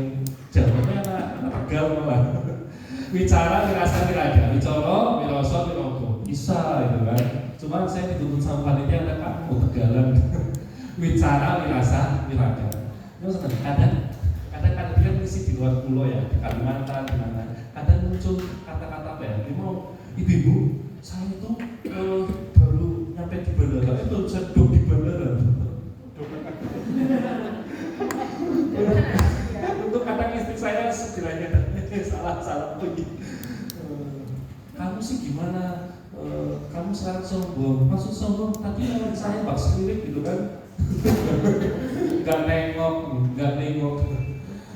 jawabannya anak Tegal malah. Bicara wirasa wiraga, bicara wirasa wiraga bisa gitu kan. Cuma saya dituntut sama panitia ada kamu Tegalan Wicara, wirasa, wiraga. Itu kadang dia misi di luar pulau ya, di Kalimantan, di mana. Kadang muncul kata-kata apa ya? Dia mau, ibu, saya itu baru nyampe di bandara, itu saya duduk di bandara. Untuk kadang istri saya segera salah puji. Kamu sih gimana? Kamu sekarang sombong, maksud sombong tadi lawan saya bak selirik gitu kan. Gak nengok.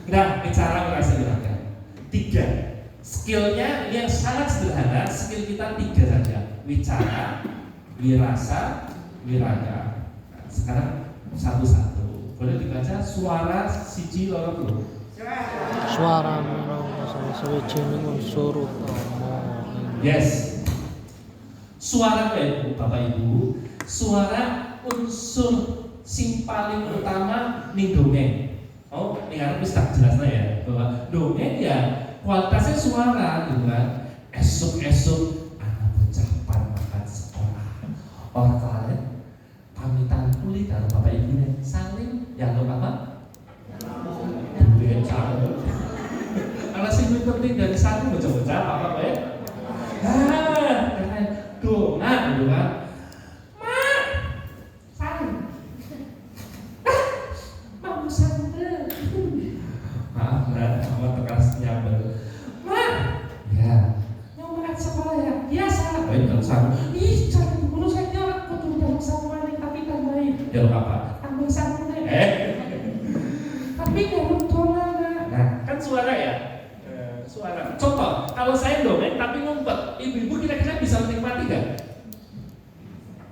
Nah, bicara merasa gerakan 3 skillnya yang sangat sederhana, skill kita 3 saja. Wicara, wirasa, wiraga. Nah, sekarang satu-satu. Boleh dibaca suara siji loro loro. Suara menang masalah sewijining unsur utama. Yes. Suara Bapak Ibu, suara unsur sing paling utama ning dongeng. Oh, ning arep wis tak jelasna ya, bahwa dongeng ya kualitasnya suara gitu kan. Esuk-esuk anak bocah makan sekolah. Orang kalian pamitan kuli karo Bapak Ibu saling ya lo apa? Alas sing penting dari satu bocah-bocah apa bae? Nah, gitu kan. Mau sandra. Maaf, sama tekas nyambel. Ya. Yang makan sekolah ya, biasa. Baik, kalau sama. Ih, jangan dulu saya kudu dalam sama tapi tambahin. Ya apa? Tambah sandra. Tapi kalau tolong. Nah, kan suara ya. Suara. Contoh, kalau saya dongeng tapi ngumpet, ibu-ibu kira-kira bisa menikmati gak?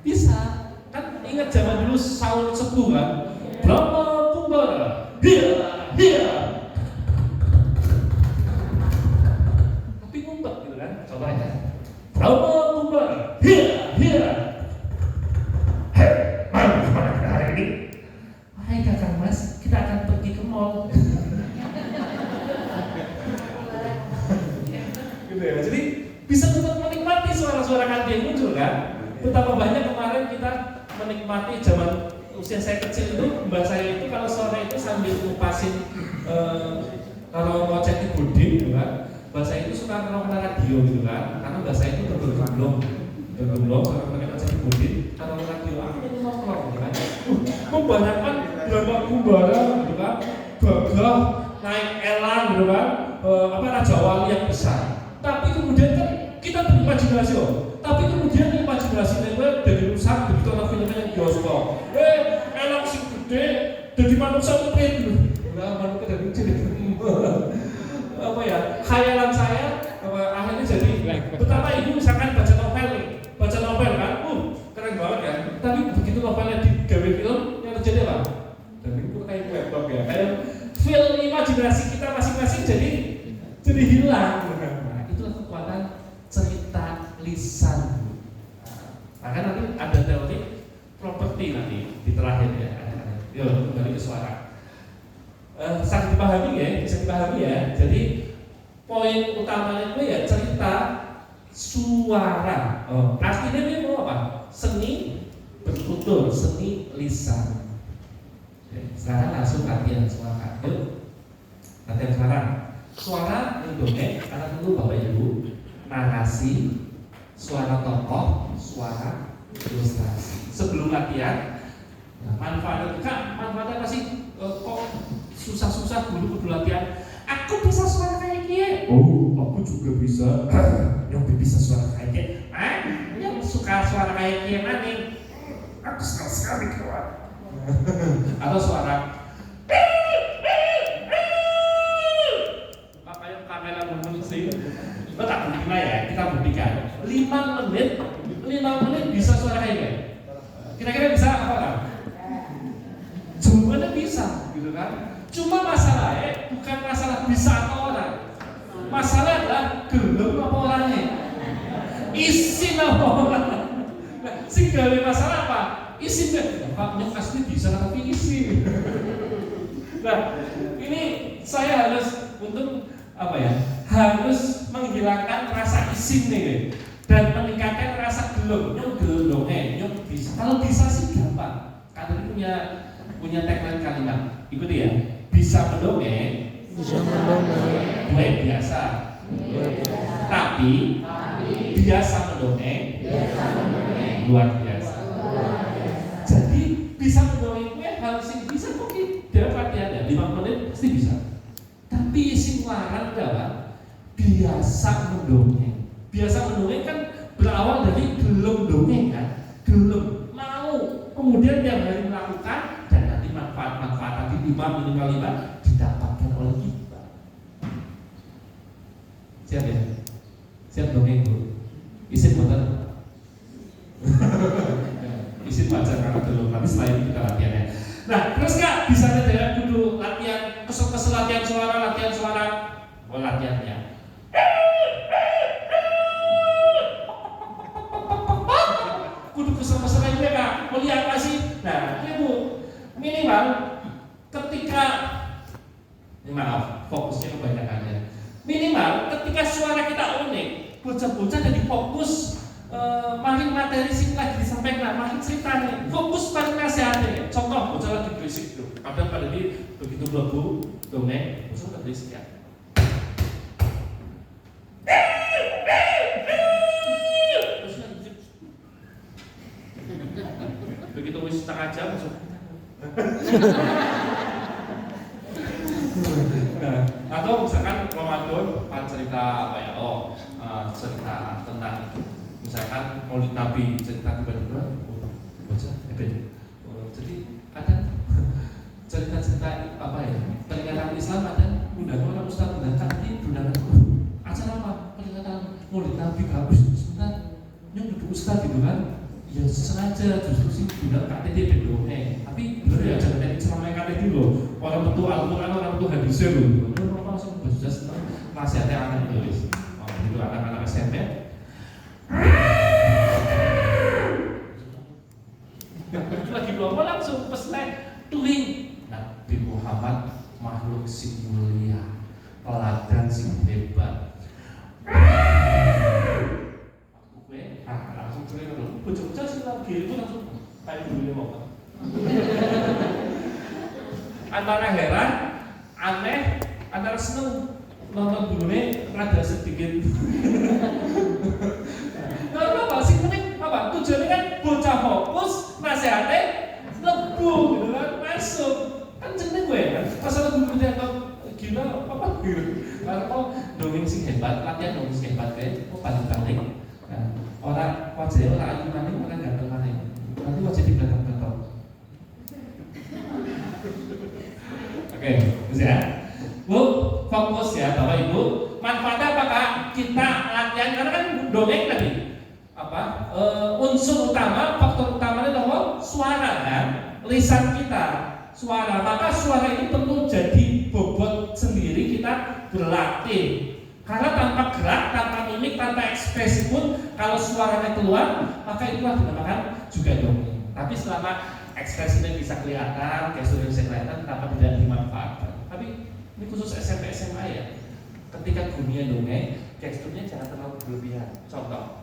Bisa. Kan ingat zaman dulu sahur sepuh kan? Brahma Kumbara, hiya. Tapi ngumpet gitu kan? Contohnya. Brahma Kumbara, hiya. Hei, mau kemana kita hari ini? Hai kakak mas, kita akan pergi ke mall. Gitu ya. Jadi bisa tetap menikmati suara-suara kanti yang muncul kan? Betapa banyak kemarin kita menikmati zaman usia saya kecil itu, mbak saya itu kalau sore itu sambil ngupasin kalau mau cek budin gitu kan, mbak saya itu suka nonton radio gitu kan, karena mbak saya itu bergulung kalau mereka cek budin, kalau radio aku nongkrong gitu kan, kebanyakan drama Kumbara gitu kan, gagah naik elang gitu kan, Raja Wali yang besar. Tapi kemudian kan kita berimajinasi tapi kemudian imajinasi itu dari rusak begitu ada filmnya yang bioskop. Elang sing gede dari manusia itu nah manusia dari jadi apa ya khayalan saya akhirnya jadi betapa ibu misalkan baca novel kan keren banget kan, tapi begitu novelnya digawe film yang terjadi apa? Dan itu kayak webtob ya, kayak film imajinasi kita masing-masing jadi hilang. Nah itulah kekuatan cerita lisan. Maka nanti ada teori properti nanti di terakhir ya. Yuk kembali ke suara. Bisa dipahami ya. Jadi poin utamanya itu ya cerita suara. Artinya ini mau apa? Seni bertutur, seni lisan. Sekarang langsung latihan suara. Yuk latihan sekarang. Suara ini dongeng, karena dulu Bapak Ibu narasi, suara tokoh, suara ilustrasi. Sebelum latihan, manfaatnya pasti kok susah-susah dulu latihan. Aku bisa suara kayak gini. Oh, aku juga bisa. Yang bisa suara kayak gini. Yang suka suara kayak gini mana? Aku suka sekali kawan. Atau suara kamera menulis kita tak buktikan ya, kita buktikan 5 menit bisa suara kayak gini. Kira-kira bisa apa kan? Jawabannya bisa gitu kan. Cuma masalahnya bukan masalah bisa atau orang, masalah adalah gelem apa orangnya, isi apa orang. Nah, sing gawe masalah apa? Isi Pak nyok asli bisa tapi isi. Nah ini saya harus untuk apa ya, harus menghilangkan rasa isim nih dan meningkatkan rasa gelem bisa. Kalau bisa sih gampang, karena tadi punya tagline kalimat. Ikuti ya. Bisa mendongeng, gue biasa. Tapi biasa mendongeng, luar biasa. Jadi bisa mendongeng gue harus bisa mungkin dalam latihannya 5 menit pasti bisa. Tapi sing larang adalah biasa mendongeng. Biasa mendongeng kan berawal dari gelem dongeng kan, gelem mau, kemudian tiap hari melakukan dan nanti manfaat tadi 5 minimal 5 didapatkan oleh kita. Siap ya? Siap dongeng Bu? Isin motor? Isin wajar karena belum, tapi setelah ini kita latihan ya. Nah, terus Kak, bisa dengan kudu latihan, kesel latihan suara, latihannya. Kudu kesel aja Kak, mau lihat apa sih? Nah, ini Bu, minimal ketika, ini maaf, fokusnya kebanyakan ya. Minimal ketika suara kita unik, bocah-bocah jadi fokus makin materi sing lagi disampaikan, makin ceritanya, fokus pada nasihatnya. Contoh, bocah lagi berisik tuh, kadang pada ini begitu mlebu dongeng, bocah lagi berisik ya. Begitu wis setengah jam masuk. Nah, atau misalkan Ramadan cerita apa ya? Cerita tentang misalkan Maulid Nabi, cerita tiba-tiba baca jadi ada cerita-cerita apa ya? Peringatan Islam ada undangan Ustaz undangan nanti undangan acara apa? Peringatan Maulid Nabi habis sebentar nyung duduk Ustaz gitu kan? Ya sengaja justru sih bilang KTT dongeng, tapi bener ya jangan ceramah KTT dulu. Orang betul Al-Quran, orang betul hadisnya loh. Orang langsung berjelas tentang nasihatnya anak tulis. Itu anak-anak SMP. Itu lagi ngomong langsung pesan tuing. Nabi Muhammad makhluk sing mulia, teladan sing hebat. Langsung tuing dulu. Bocah-bocah sih lagi itu langsung kayak dulu mau. Antara heran, aneh, antara seneng nonton dulunya rada sedikit. Nah, apa sih penting apa? Tujuannya kan bocah fokus, nasihatnya lebu gitu kan, masuk. Kan jeneng gue kan, masalah dulu atau gila apa gitu. Kalau dongeng sing hebat, latihan dongeng sing hebat kayak paling. Nah, orang wajahnya orang ayu maning, orang ganteng maning. Nanti wajah di belakang-belakang. Oke, terus ya. Bu, fokus ya Bapak Ibu. Manfaatnya apakah kita latihan karena kan dongeng tadi apa? Unsur utama, faktor utamanya adalah suara kan, lisan kita, suara. Maka suara ini perlu jadi bobot sendiri kita berlatih. Karena tanpa gerak, tanpa mimik, tanpa ekspresi pun kalau suaranya keluar, maka itulah dinamakan juga dongeng. Tapi selama ekspresinya bisa kelihatan, gesturnya bisa kelihatan, tanpa tidak dimanfaatkan. Tapi ini khusus SMP SMA ya. Ketika dunia dongeng, gesturnya jangan terlalu berlebihan. Contoh,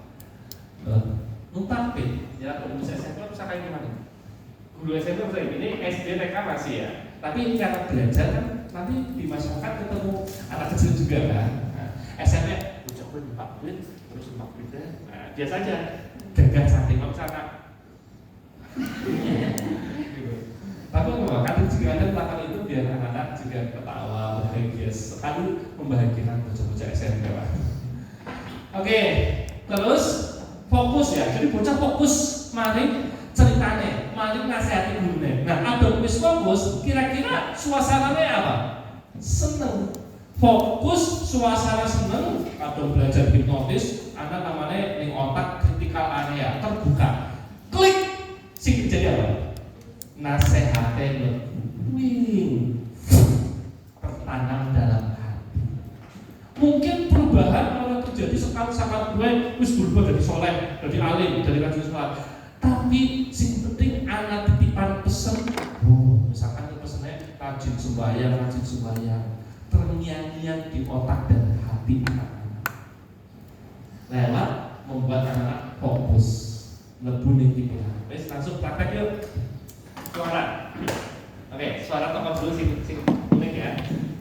numpangin, ya kalau bisa SMP bisa kayak gimana? Guru SMP bisa ini, SD TK masih ya. Tapi ini cara belajar kan nanti di masyarakat ketemu anak kecil juga kan. Nah, SMP ucapin 4 menit, terus 4 menit. Nah, biasa aja gagah cantik kalau misalkan. Tapi kan juga ada belakang itu biar anak-anak juga ketawa, bahagia sekali, membahagiakan bocah-bocah SMP lah. Oke, terus fokus ya. Jadi bocah fokus maring ceritanya, maring nasihati gurunya. Nah, abang wis fokus, kira-kira suasananya apa? Seneng. Fokus, suasana seneng, abang belajar hipnotis, anak namanya ning otak critical area terbuka. Klik, sing jadi apa? Nasehatnya tertanam dalam hati. Mungkin perubahan kalau terjadi sekali sangat gue wis berubah dari soleh, dari alim, dari rajin sholat. Tapi sing penting anak titipan pesen. Misalkan pesennya rajin sembahyang, terngiang-ngiang di otak dan hati anak-anak. Lewat membuat anak fokus, lebu ning pikiran. Wis langsung praktek yuk. Suara. Oke, suara tokoh dulu sing unik ya.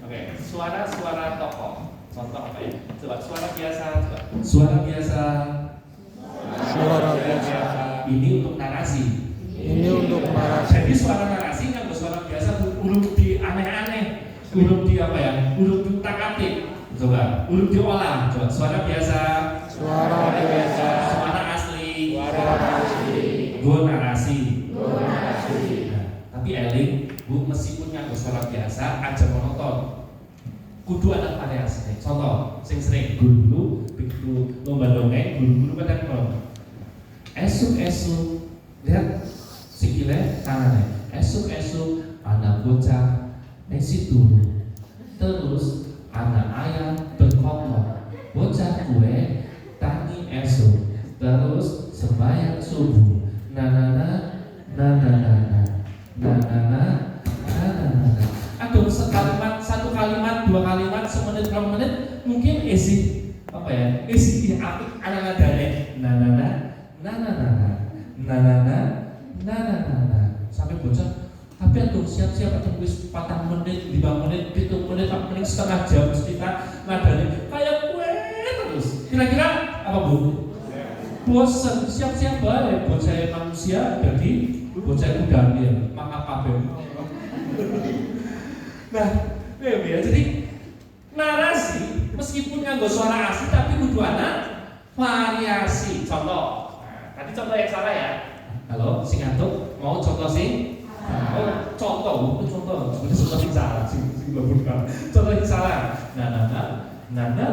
Oke, suara tokoh. Contoh apa ya? Coba suara biasa. Coba. Suara biasa. Suara biasa. Ini untuk narasi. Ini untuk narasi. Jadi suara narasi kan suara biasa huruf di aneh-aneh, huruf di apa ya? Huruf di utak-atik. Coba, huruf diolah. Coba suara biasa. Suara biasa. Suara asli. Suara asli. Go narasi. Narasi. Nah, tapi eling, Bu, meskipun nganggo suara biasa aja monoton. Kudu ada variasi. Contoh, sing sering guru begitu lomba dongeng, guru kadang ngomong. Esuk-esuk, lihat sikile tangannya. Esuk-esuk anak bocah esi turun. Terus anak ayam berkokok. Bocah kue tangi esuk. Terus sembahyang subuh. Nanana, nanana, nanana, nanana. Aduh, satu kalimat, dua kalimat, semenit, berapa menit, mungkin isi apa ya? Isi apik anak nadane. Nanana, nanana, nanana, nanana. Sampai bocah, tapi aduh siap-siap atau tulis 4 menit, 5 menit, 7 menit, 4 menit, setengah jam kita nadane kayak kue terus. Kira-kira apa Bu? Bosan, siap-siap baik bocah manusia jadi bocah kudanil, maka kabeh. Nah, ya, jadi narasi meskipun nganggo suara asli tapi kudu ana variasi. Contoh. Nah, tadi contoh yang salah ya. Halo, sing ngantuk mau contoh sing? Oh, contoh, sebenarnya contoh yang salah sing belum contoh yang salah. Nah.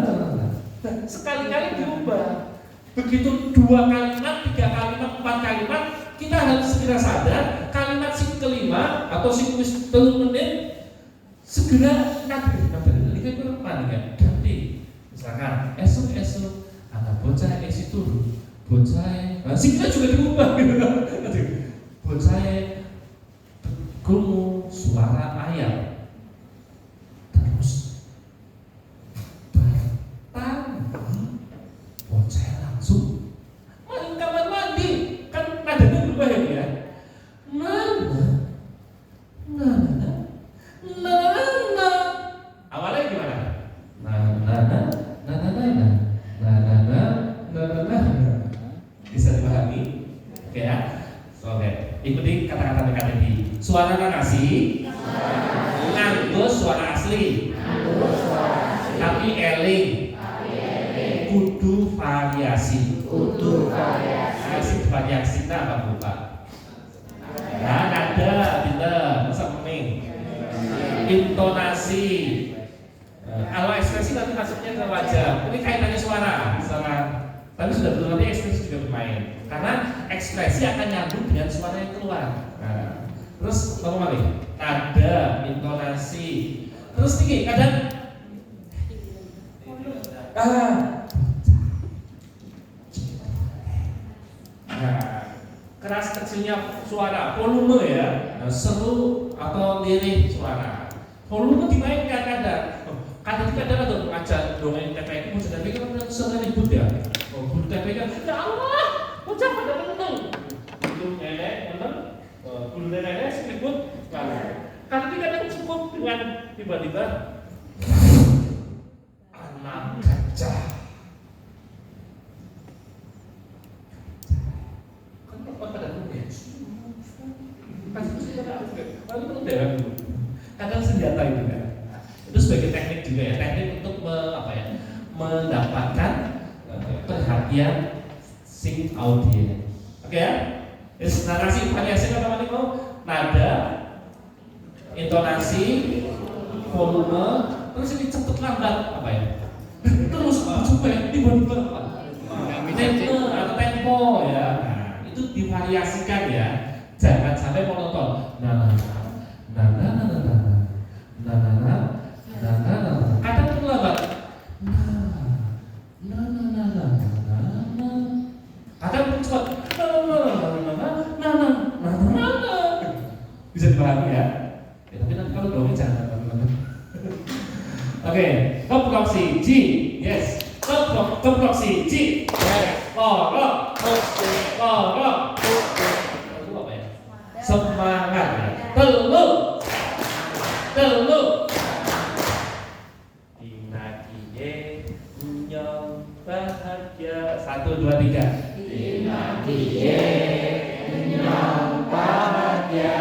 Sekali-kali diubah. Begitu 2 kalimat, 3 kalimat, 4 kalimat, kita harus segera sadar kalimat sing kelima atau sing wis 3 menit segera ganti itu apa kan? Ganti. Misalkan esok anak bocah esi turun, bocah singkat juga diubah gitu. Bocah krungu suara ayam. Terus bertanya bocah langsung main kamar mandi kan nadanya berubah ya. Awalnya gimana? Bisa dipahami? Oke ya. Oke. Ikuti kata-kata tadi. Suara narasi nganggo suara asli. Tapi eling. Kudu variasi. Variasi apa Bu Pak? Nah, nada, pinter, masa pening. Intonasi. Kalau ekspresi nanti masuknya ke wajah. Ini kaitannya suara. Tapi sudah betul nanti ekspresi juga bermain. Karena ekspresi akan nyambung dengan suara yang keluar. Nah, terus ngomong lagi. Nada, intonasi. Terus tinggi, kadang keras kecilnya suara, volume ya, seru atau lirik suara. Volume dimainkan kadang ada ngajak dongeng TPK, mau jadi kan sering ribut ya. Guru TPK, ya Allah, bocah pada meneng. Guru nenek meneng, guru nenek ribut. Kadang cukup dengan tiba-tiba anak gajah. Kadang senjata itu kan. Itu sebagai teknik juga ya, teknik untuk mendapatkan perhatian sing audiens. Oke ya? Narasi variasi apa namanya mau? Nada, intonasi, volume, terus ini cepet lambat apa ya? Terus coba tiba-tiba apa? Tempo ya. Nah, itu divariasikan ya. Jangan sampai monoton. Kadang terlambat. Kadang cepat. Bisa dipahami ya? Tapi nanti kalau dongeng jangan teman-teman. Oke, keproksi G, yes. Keproksi G, loro. Itu apa ya? Semangat. telu. Dina kiye nyong bahagia. 1, 2, 3. Dina kiye nyong bahagia.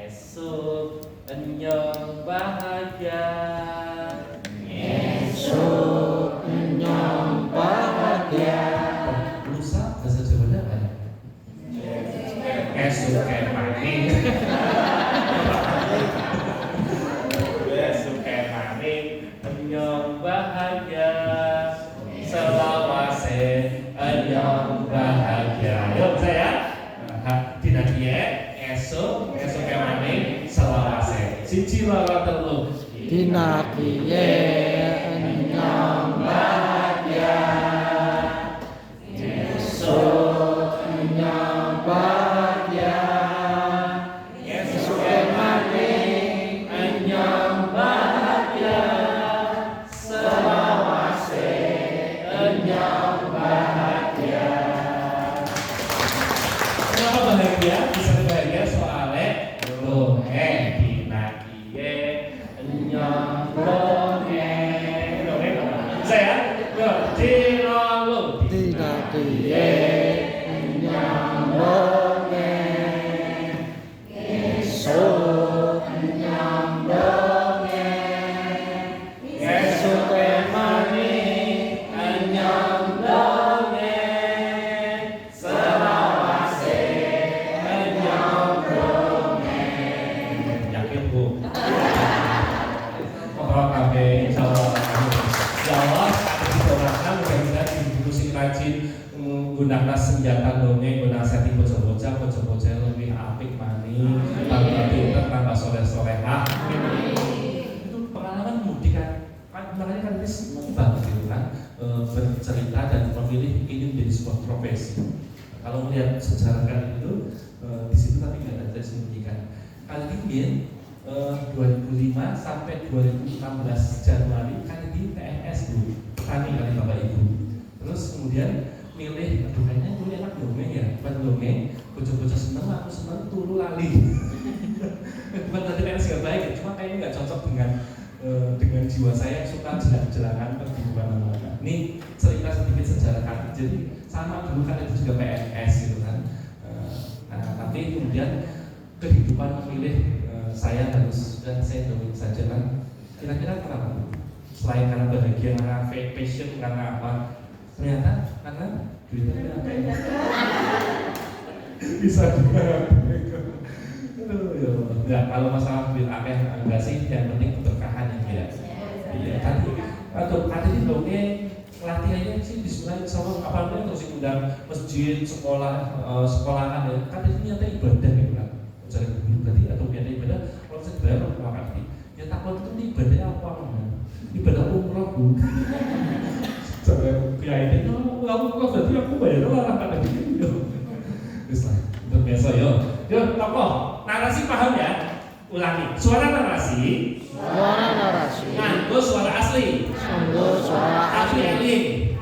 Esuk nyong bahagia. Esok nyong bahagia. Lusa bahasa Jawanya apa ya? Esuk kayak maning. Esuk kayak maning nyong bahagia. Selawase nyong bahagia. Yuk saya. Dina kiye esuk kayak maning selawase. Siji loro telu. Dina kiye nyong bahagia. Esok nyong bahagia. Esuk maning nyong bahagia. Selawase nyong bahagia. Kenapa bahagia? Bisa bahagia soalnya dina kiye nyong dongeng. Saya dino Dina kiye nyong dongeng. Esok nyong dongeng. esuk maning nyong dongeng. Selawase nyong dongeng. Yakin Bu? Pokok kabeh insyaallah. Ya Allah, didoakan mudah-mudahan ibu sing rajin menggunakan senjata dongeng, menasihati bocah-bocah lebih apik mani, tambah pinter, tambah soleh-solehah. Itu pengalaman mudik kan, makanya kan ini senang banget gitu kan, bercerita dan memilih ini menjadi sebuah profesi. Kalau melihat sejarah kali itu, di situ tapi nggak ada disembunyikan. Kali ini 2005 sampai 2016 Januari kan di PNS Bu, petani kali Bapak Ibu. Terus kemudian milih, aduh kayaknya gue enak dongeng ya, bukan dongeng, bocah-bocah seneng, aku seneng turu lali. Bukan tadi PNS gak baik, cuma kayaknya nggak cocok dengan jiwa saya yang suka jelang-jelangan pergi kemana-mana. Ini cerita sedikit sejarah kan, jadi sama dulu kan itu juga PNS gitu kan. Nah tapi kemudian kehidupan memilih saya harus dan saya dongeng saja kan. Kira-kira kenapa? Selain karena bahagia, karena passion, karena apa? Ternyata karena duitnya bisa juga. Ya kalau masalah duit akeh enggak sih, yang penting keberkahan yang tidak. Iya kan? Atau tadi dongeng latihannya sih dimulai sama apalagi terus diundang masjid, sekolah, sekolahan ya. Kan itu nyata ibadah gitu kan. Mencari guru berarti atau biasa ibadah. Kalau saya bayar berapa kali? Ya takut itu ibadah apa namanya? Ibadah umroh Bu. Saya kiai itu umroh berarti aku bayar lah kata gitu. Terus lah, biasa yo. Yo tokoh narasi paham ya? Ulangi. Suara narasi. Nganggo suara asli. Asli eling.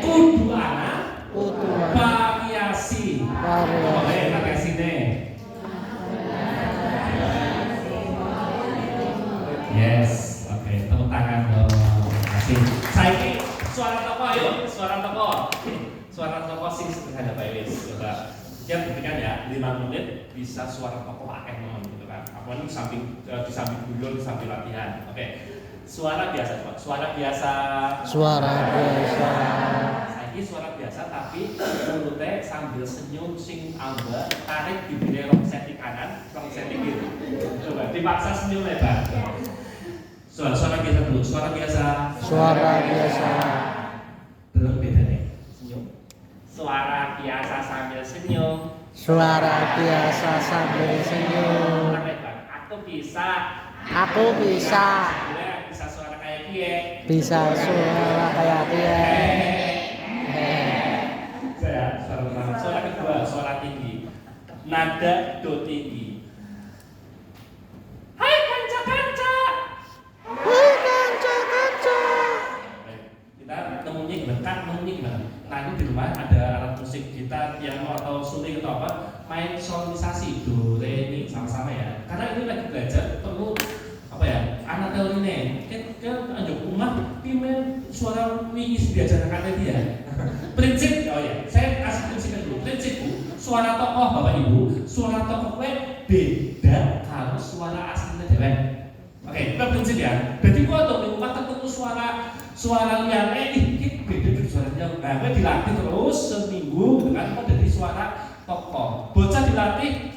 Kudu ana. Variasi. Oke, variasine. Yes, oke, tepuk tangan dong. Kasih. Saiki suara tokoh yuk, suara tokoh. Suara tokoh sing sederhana Pak Iwis. Coba. Dia buktikan ya, 5 menit bisa suara tokoh akeh mon gitu kan. Apa ini di samping dulu, di samping latihan. Oke. Suara biasa coba. Suara biasa. Saiki suara biasa tapi mulutnya sambil senyum sing amba, tarik bibirnya 2 senti kanan, 2 senti kiri. Coba dipaksa senyum lebar. Suara biasa dulu, suara biasa. Belum beda nih, senyum. Suara biasa sambil senyum. Aku bisa. Bisa suara kayak kie. Saya suara pertama. Suara kedua, suara tinggi. Nada do tinggi. Hai kanca-kanca. Kita nemunya gimana? Nah ini di rumah ada alat musik gitar, piano atau suling atau apa, main sonisasi do re mi sama-sama ya. Karena ini lagi belajar perlu ini diajarkan tadi ya. Prinsip, oh ya, saya kasih prinsipnya dulu. Prinsipku, suara tokoh Bapak Ibu, suara tokoh gue beda kalau suara aslinya dewek. Oke, kita prinsip ya. Jadi gue tuh minggu ketemu suara liane, ini beda dari suaranya. Nah, gue dilatih terus seminggu, gitu kan? Kok dari suara tokoh. Bocah dilatih,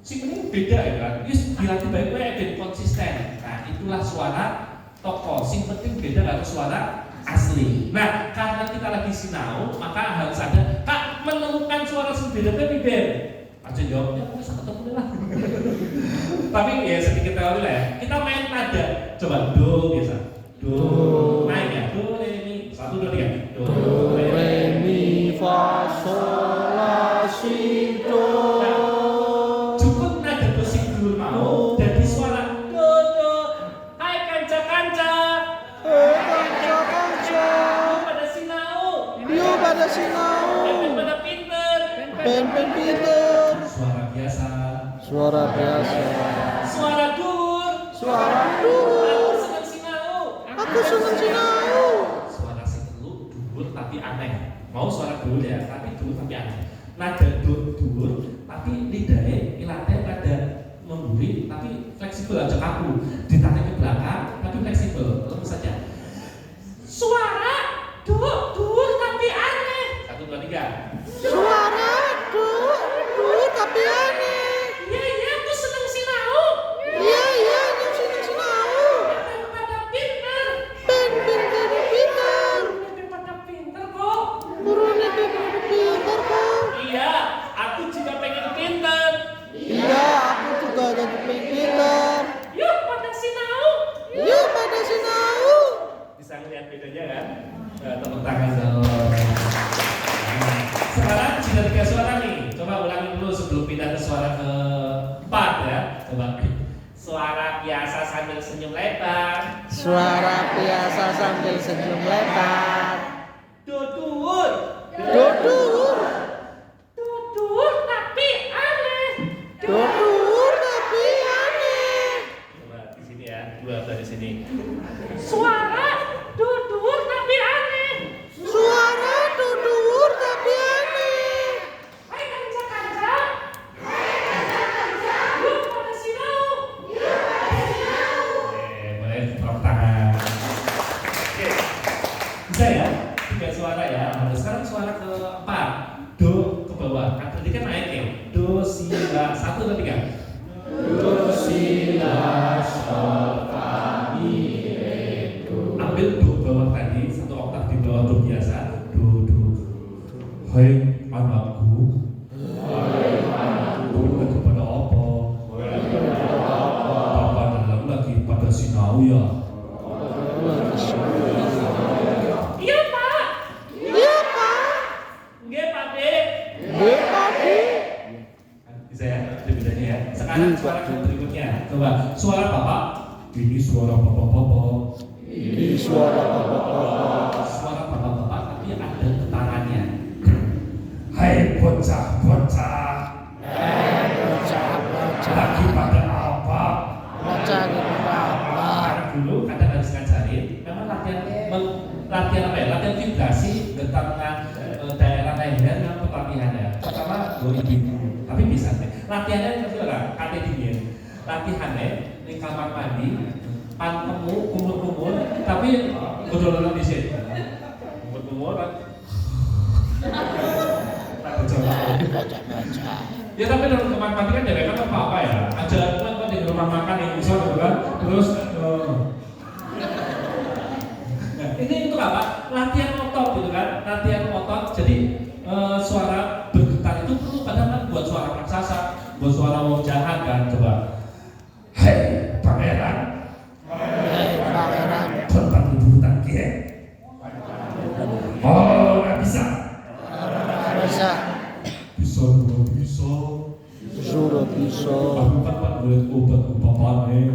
si ini beda ya kan? Ini dilatih baik gue jadi konsisten. Nah, itulah suara tokoh. Sing penting beda kalau suara asli. Nah, karena kita lagi sinau, maka harus ada Kak menemukan suara sendiri beda. Aja jawabnya aku bisa ketemu lah. Tapi ya sedikit teori lah ya. Kita main nada. Coba do biasa. Do. Main ya. Do re mi. 1 2 3. Do re mi fa sol la si do. Cukup nada do sing dulu mau jadi suara do do. Hai kanca-kanca. Kanca-kanca. Pada sinau. Yo pada sinau. Pada pinter. Ben pinter. Suara biasa. Suara biasa. Suara dur. Suara dur. Aku senang sinau. Aku senang sinau. Suara seteluk dur tapi aneh. Mau suara dur ya, tapi dur tapi aneh. Nada dur tapi lidahnya ilatnya nada memburi tapi fleksibel aja kaku. Ditarik ke belakang tapi fleksibel. Terus saja. Suara dur tapi aneh. 1 2 3. Suara dur tapi aneh. Iya, aku senang sinau. Iya, aku senang sinau. Pada pinter. Ben pinter. Pada pinter kok. Burungnya pinter kok. Iya, aku juga pengen pinter. Iya, aku juga jadi pinter. Yuk pada sinau. Yuk pada sinau. Bisa ngeliat bedanya kan? Tepuk tangan dong. Sekarang sudah 3 suara nih. Coba ulangi dulu sebelum pindah ke suara keempat ya. Coba. Suara biasa sambil senyum lebar. Suara biasa sambil senyum lebar. Dudur. Dudur. Dudur tapi aneh. Dudur tapi aneh. Coba di sini ya. Dua dari sini. Suara dudur tapi aneh. Suara dudur tapi aneh. Hai kanca-kanca. Yuk pada sinau. Boleh tepuk tangan. Oke. Bisa ya? 3 suara ya. Nah, sekarang suara keempat. Do ke bawah. Kan tadi kan naik ya. Do si la. 1 2 3. Do si la sol fa mi re do. Ambil do bawah tadi 1 oktav di bawah do biasa. Do. Hai anakku. Lagi pada apa? Papa dalam lagi pada sinau ya. Iya Pak. Iya Pak. Nggih Pak De. Iya Pak. Bisa ya, ada bedanya ya. Sekarang suara berikutnya. Coba suara Bapak. Ini suara Bapak-bapak. Ini suara bapak-bapak. Suara Bapak-bapak tapi ada getarannya. Hai bocah-bocah. Bocah-bocah. Lagi pada apa? Bocah apa? Karena dulu kadang harus ngajarin. Memang latihan apa ya? Latihan vibrasi getaran daerah leher yang pelatihannya. Pertama 2000. Tapi bisa deh. Latihannya itu lah, kate dingin. Latihannya di kamar mandi, pan kumur, tapi betul-betul di sini. Kumur, Bocah-bocah. ya tapi dalam kamar mandi kan jadi kan apa ya? Aja kan di rumah makan yang bisa gitu kan. Terus ini untuk apa? Latihan otot gitu kan? Latihan otot. Jadi suara bergetar itu perlu kadang kan buat suara raksasa, buat suara wong jahat kan. Coba. Hei pangeran. Hei pangeran. Tentang ibu-ibutan kie. Oh nggak bisa. Bisa. Bisa. Sudah bisa. Aku kan boleh obat upapane.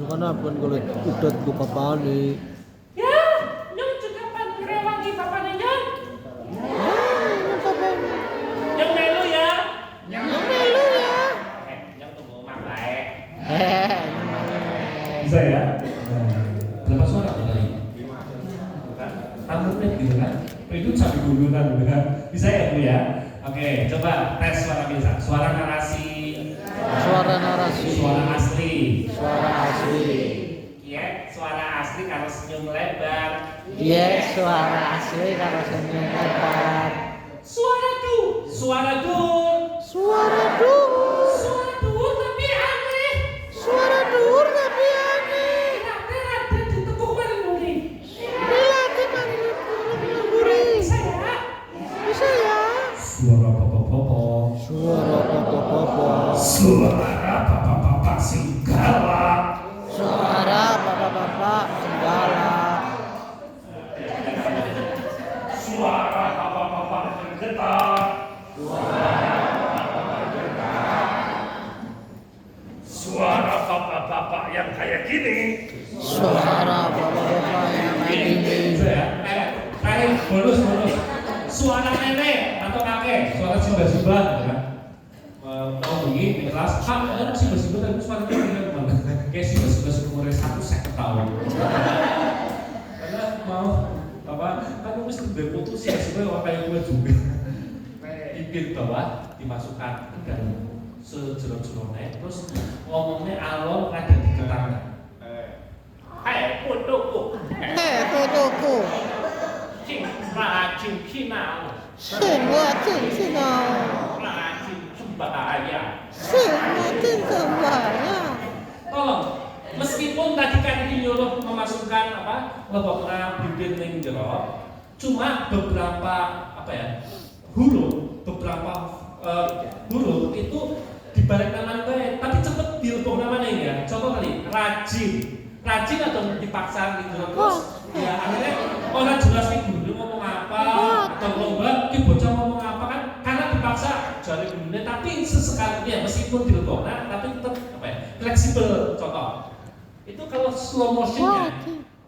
Kenapa kalau udah buka panik? Ya, nyong juga pan rewangi papane nyong. Nyong melu ya. Nyong tunggu mak bae. Bisa ya? Berapa suara tadi? Kamu menit gitu kan. Itu sampai guguran gitu kan. Bisa ya Bu ya? Oke, coba tes suara biasa. Suara narasi. Suara narasi. Suara asli. Suara asli. Iya, suara asli kalau senyum lebar. Iya, suara asli kalau senyum lebar. Suara du. Suara dur. Suara dur. Suara dur tapi aneh. Suara dur tapi aneh. Ada di tepuk paling muni. Bila di mana gurih. Bisa ya? Bisa ya? Suara popo-popo. Suara popo-popo. Suara bapak-bapak segala. Suara bapak-bapak segala. Suara bapak-bapak bergetar. Suara bapak-bapak yang kayak gini. Suara bapak-bapak yang kayak gini. Kayak bonus. Suara nenek atau kakek, suara simba-simba, kan? Mau begini di kelas, kan simba-simba tapi suara nenek gimana? Kayak simba-simba umurnya 1 tahun. Karena mau apa? Kan mesti berputus ya sebenarnya kayak gue juga. Bibir bawah dimasukkan ke dalam sejelok-jeloknya, terus ngomongnya alon ada di ketangan. Hai putuku. Putuku. Cing rajin kinau. Semua cincinau. Rajin sembahaya. Semua sembahyang. Tolong, meskipun tadi kan nyuruh memasukkan lebokna bibir ning jero, cuma beberapa beberapa huruf itu dibalik nama gue, tapi cepet dilebok namanya ya. Contoh kali, rajin atau dipaksa gitu terus ya akhirnya orang jelas nih guru ngomong apa atau lomba ki bocah ngomong apa kan karena dipaksa jari gurunya, tapi sesekali ya meskipun dilebok tapi tetap fleksibel. Contoh itu kalau slow motionnya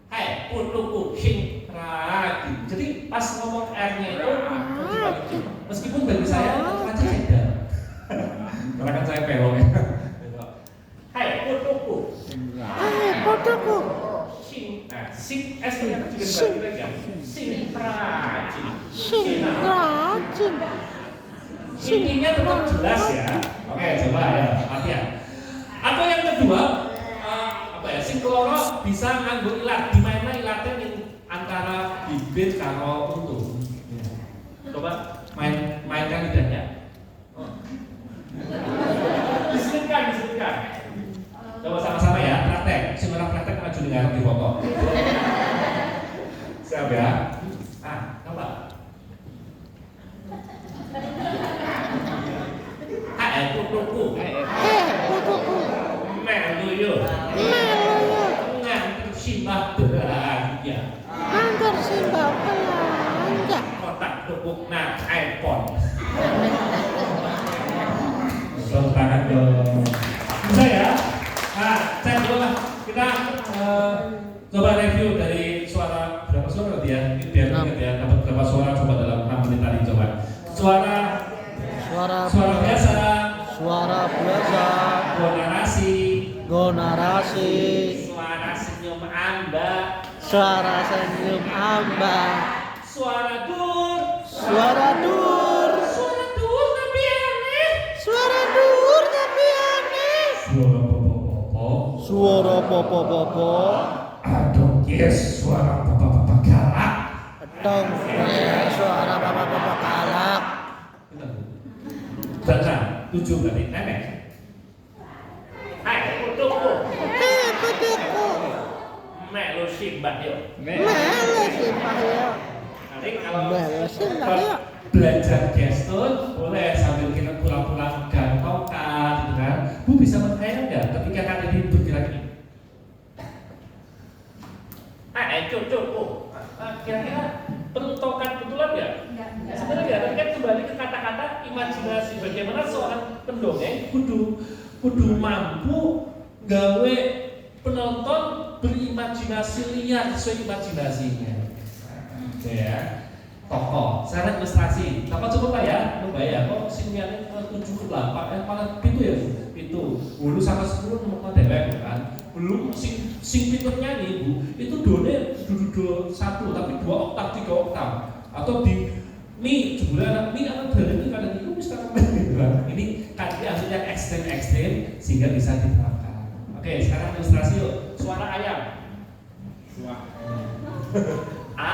hai putuku sing rajin, jadi pas ngomong R-nya itu meskipun bagi saya aja beda karena kan saya pelong ya. Hai putuku. Hai putuku. Sing S nya juga dibalik ya. Sing rajin. Sing rajin. Intinya tetap jelas ya. Oke, coba ya, latihan. Atau yang kedua, sing keloro bisa nganggo ilat. Di mana ilatnya antara bibir karo untu. Coba mainkan lidahnya. Disebutkan. Coba sama-sama ya, praktek. Si orang praktek maju dengan di foto. Siap ya? Coba. Putuku. Putuku. Melu yo. Ngantar simbah belanja. Antar simbah belanja. Kotak tepuk nak iPhone. Tepuk tangan dong. Bisa ya? Saya coba kita coba review dari suara berapa suara tadi ya? Ini biar ingat ya, dapat berapa suara coba dalam 6 menit tadi coba. Suara biasa. Suara biasa. Gonarasi. Suara senyum amba. Suara senyum amba. Suara dur. Suara dur. Suara dur tapi aneh. Suara dur tapi aneh. Suara popo-popo. Suara popo-popo. Aduh, yes, suara bapak-bapak galak. Dong, suara bapak-bapak galak. Baca 7 berarti nenek. Hai putuku. Putuku. Melu simbah yuk. Melu simbah yuk. Nanti kalau Melu simbah yuk. belajar gestur boleh sambil kita pulang-pulang gantongkan gitu kan. Bu bisa berkhayal nggak ketika kalian ini bergerak ini? Cucuku. Kira-kira perlu tongkat betulan nggak? Sebenarnya tapi kan kembali ke kata-kata imajinasi. Bagaimana seorang pendongeng kudu mampu gawe penonton berimajinasi liar sesuai imajinasinya. Ya. Tokoh, secara ilustrasi. Apa coba ya? Coba ya. Kok siniannya 7 ke 8 malah itu ya. Itu. Hulu sama 10 nomor dewek kan. belum sing pinter nyanyi Bu, itu done do satu tapi 2 oktav 3 oktav atau di mi jebule mi akan dari ini kadang itu bisa ini kan hasilnya ekstrem sehingga bisa diterapkan. Oke, sekarang ilustrasi yuk. Suara ayam. A,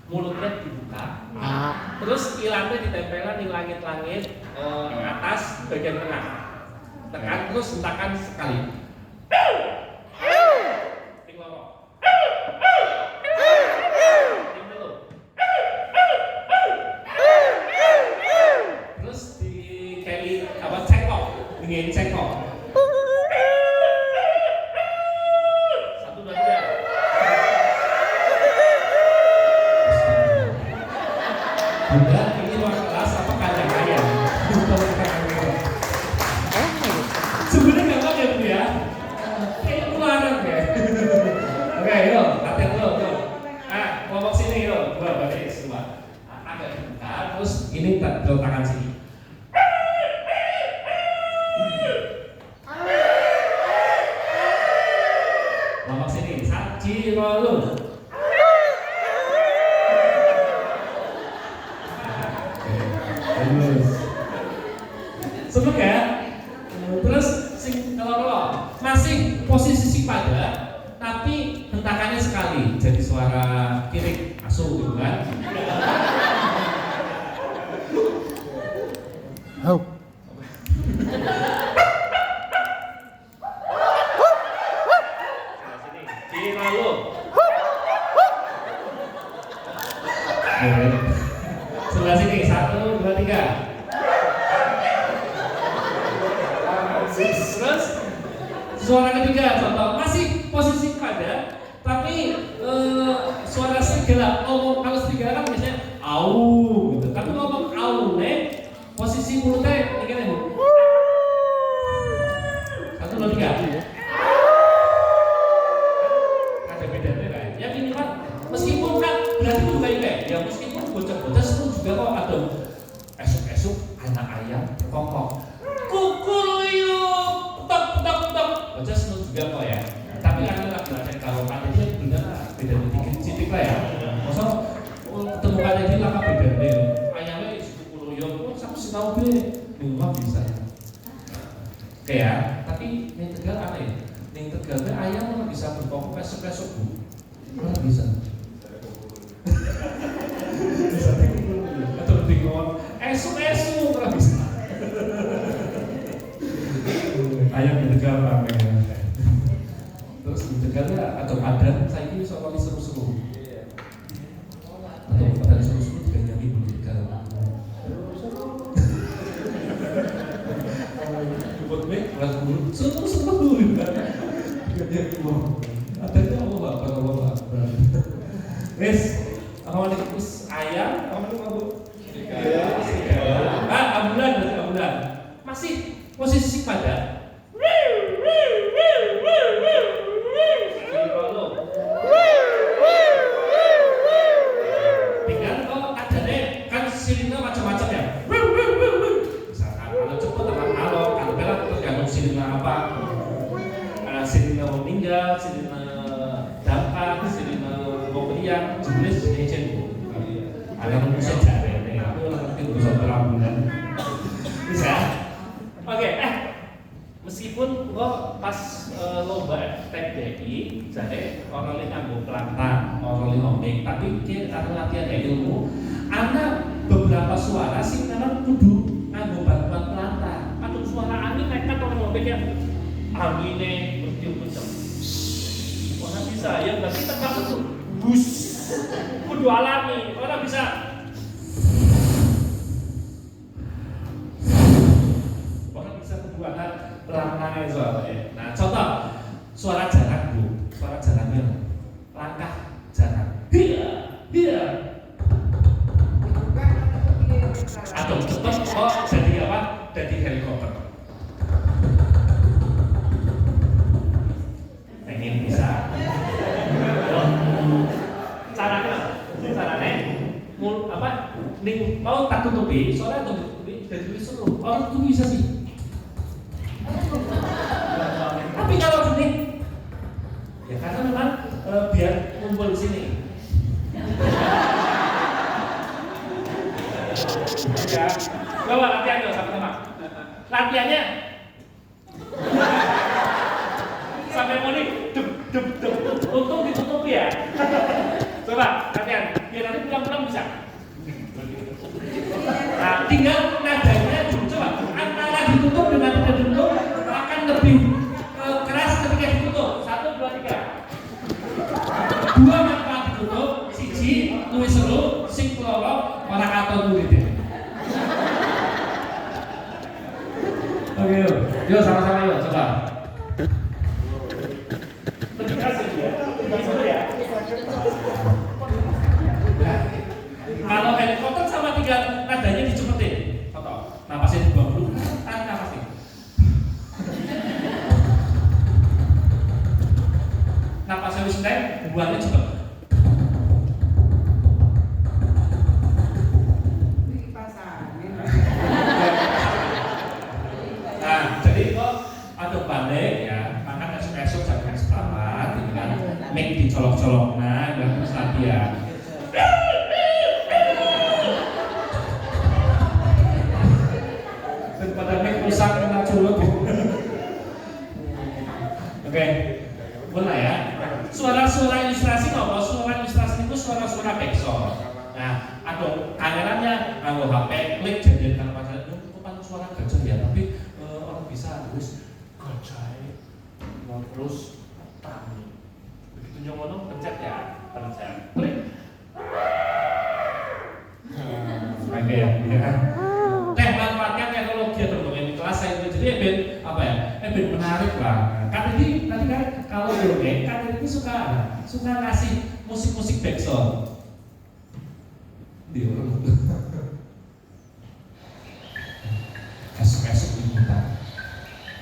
mulutnya dibuka. A. Terus ilangnya ditempelkan di langit-langit atas bagian tengah. Tekan terus hentakan sekali. Ting loro. Ting telu. Terus di keli apa cengkok, dingin cengkok. 1 2 3. Bunda, ini ruang kelas apa kandang ayam? Sebenarnya nggak apa ya Bu ya? Kayak pengeluaran ya. Oke, yuk, latihan dulu, yuk. Kelompok sini yuk, dua balik semua. Agak dibuka, terus ini taruh tangan sini. Kelompok sini, saji rolun. Seneng ya? Terus kalau masih posisi sing pada, tapi hentakannya sekali, jadi suara kiri asuh gitu kan? Hau. Sini lalu. Sebelah sini 1 2 3. Terus suara ketiga contoh masih posisi pada tapi suara serigala ngomong. Kalau serigala kan biasanya au gitu, tapi ngomong au nih posisi mulutnya ini kan Bu. 1 2 3. Ada bedanya kan? Ya minimal meskipun kan berarti itu juga ya. Ya meskipun bocah-bocah seru juga kok ada esuk-esuk anak ayam berkokok. Kukuluyuk, tok. Bocah seneng juga kok ya. Tapi kan lagi-lagi kalau katanya benar beda sedikit lah ya. Masa ketemu katanya lah beda deh. Ayamnya kukuluyuk, sama si tahu deh. Di rumah bisa. Oke ya. Tapi yang Tegal aneh. Yang Tegal ayam malah bisa berkokok esok-esok Bu. Malah bisa. Bisa atau bingung. Esok-esok malah bisa. Ayam di Tegal rame. Terus di Tegal ya atau adat saya ini soal seru-seru. Atau adat seru-seru juga nyanyi di Tegal. Buat gue lagu seru-seru kan. Adatnya apa? Wes, apa nih kus ayam? Apa nih Bu? Ambulan. Masih posisi pada. Tinggal kalau adanya kan sirine macam-macam ya. Misalkan kalau cepat teman halo, kalau belak tergantung sirine apa. Sirine meninggal, sirine dampak, sirine mau beriang, jenis Bu. Ada yang bisa cari, aku nanti berusaha berambulan. Bisa. Oke, meskipun kok pas lomba TKI, jadi orang lain nganggo pelantang, orang lain ngomong, tapi dia karena latihan ilmu, ada beberapa suara sih memang kudu nganggo bantuan pelantang. Atau suara angin nekat orang ngomong ya, anginnya bertiup kencang. Orang bisa ya, berarti terpaksa tuh bus, kudu alami, orang bisa. Pelantangnya suaranya. Nah, contoh suara jarak Bu, suara jaraknya langkah jarak. Dia. Atau cepat jadi apa? Jadi helikopter. Ini bisa. Caranya apa? Ning mau tak tutupi, soalnya tutupi jadi seru. Orang tuh bisa sih. Tapi kalau gini, Karena memang biar kumpul di sini. Ya, coba latihan dong sama-sama. Latihannya sampai mau nih, untung ditutup ya. Coba latihan, biar nanti pulang-pulang bisa. Nah, tinggal nadanya coba antara ditutup dengan tidak ditutup akan lebih keras ketika ditutup. 1, 2, 3. 2 manfaat ditutup, siji luwih seru, sing keloro ora katon muridé. Oke, yuk sama-sama yuk coba. Lebih keras ya, lebih seru ya. Kalau helikopter sama 3 nadanya dicepetin, foto. Napasnya dibuang dulu, tarik napasnya. Napasnya wis entek, buangnya cepet. Nah, jadi kok ada balik ya, makan esok-esok jangan selamat, gitu kan. Mic dicolok-colok, nah, terus latihan. Daripada mic rusak kena culuk. Oke, mulai ya. Suara-suara ilustrasi apa? Suara ilustrasi itu suara-suara backsound. Nah, ada kameranya, kalau HP klik jadi kalau pacar itu bukan suara gajah ya, tapi orang bisa terus gajah, terus tani. Begitu nyomono pencet ya, pencet klik. Oke ya. Teh manfaatkan teknologi atau dongeng kelas saya itu jadi ben apa ya? Ben menarik lah. Kan ini tadi kan kalau dongeng kan ini suka ngasih musik-musik backsound. Dia orang esok-esok diminta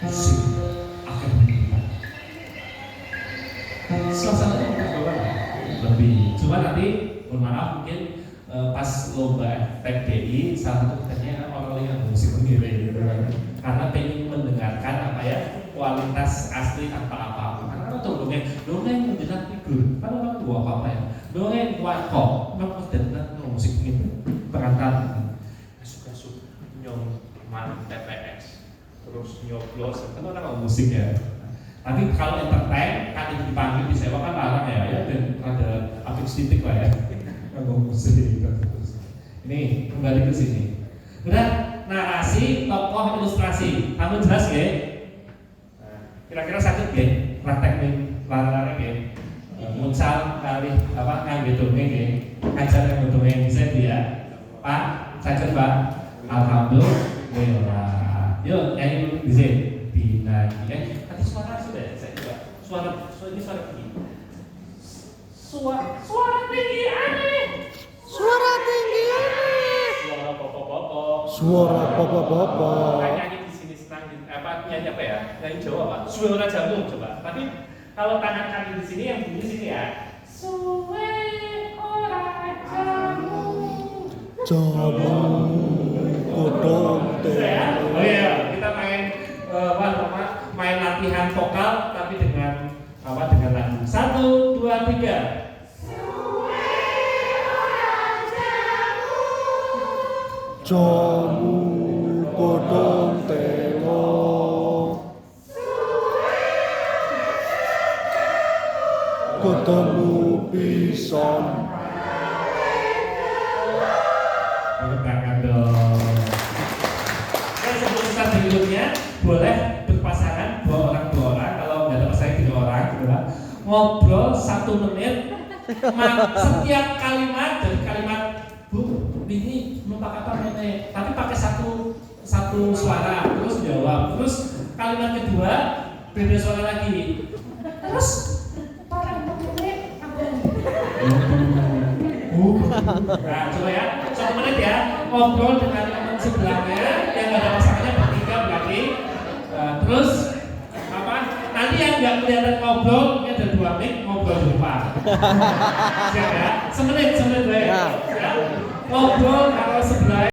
musik akan diminta. Suasananya lebih. Cuma nanti mohon maaf mungkin pas lomba TDI salah satu katanya orang yang musik mengiring gitu kan. Karena pengen mendengarkan apa ya kualitas asli tanpa apa-apa. Karena tuh dongeng menjelaskan figur. Kalau orang tua apa ya dongeng wakok memang dan musik ini berantar esok-esok nyom man TPS terus nyoblos kan orang musik ya. Tapi kalau entertain kan itu dipanggil disewa kan larang ya dan ada akustik lah ya. Musik ini kembali ke sini. Udah narasi, tokoh, ilustrasi. Kamu jelas ya? Kira-kira sakit ya? Praktek nih, larang-larang ya? Muncul kali apa ngangge dongeng ya? Ngajar yang dongeng bisa dia. Pak, sakit Pak. Alhamdulillah. Yuk nyanyi dulu di sini. Dinagi. Tadi suara sudah ya? Saya coba. Suara ini suara tinggi. Suara tinggi aneh. Suara tinggi aneh. Suara popo-popo. Suara popo-popo. Nyanyi di sini senang apa nyanyi apa ya? Nyanyi Jawa Pak. Suara jagung coba. Tapi kalau tangan kaki di sini yang bunyi sini ya. Suwe ora jagung. Jagung godong teh. Oh iya, kita main main latihan vokal tapi dengan dengan lagu. 1, 2, 3. Jamu godong telo ketemu pisan. Tangan dong. Sebelum kita berikutnya boleh berpasangan 2 orang kalau nggak ada pasangan 3 orang gitu lah. Ngobrol 1 menit. Setiap kalimat dari kalimat Bu, ini numpak apa nenek? Tapi pakai satu suara, terus jawab. Terus kalimat kedua beda suara lagi. Terus pakai nenek apa? Nah, coba ya, 1 menit ya. Ngobrol dengan teman sebelahnya yang nggak ada pasangannya bertiga berarti. Terus apa? Nanti yang nggak kelihatan ngobrol, ini ada 2 mic ngobrol di depan. Siap ya? Semenit ya. Ngobrol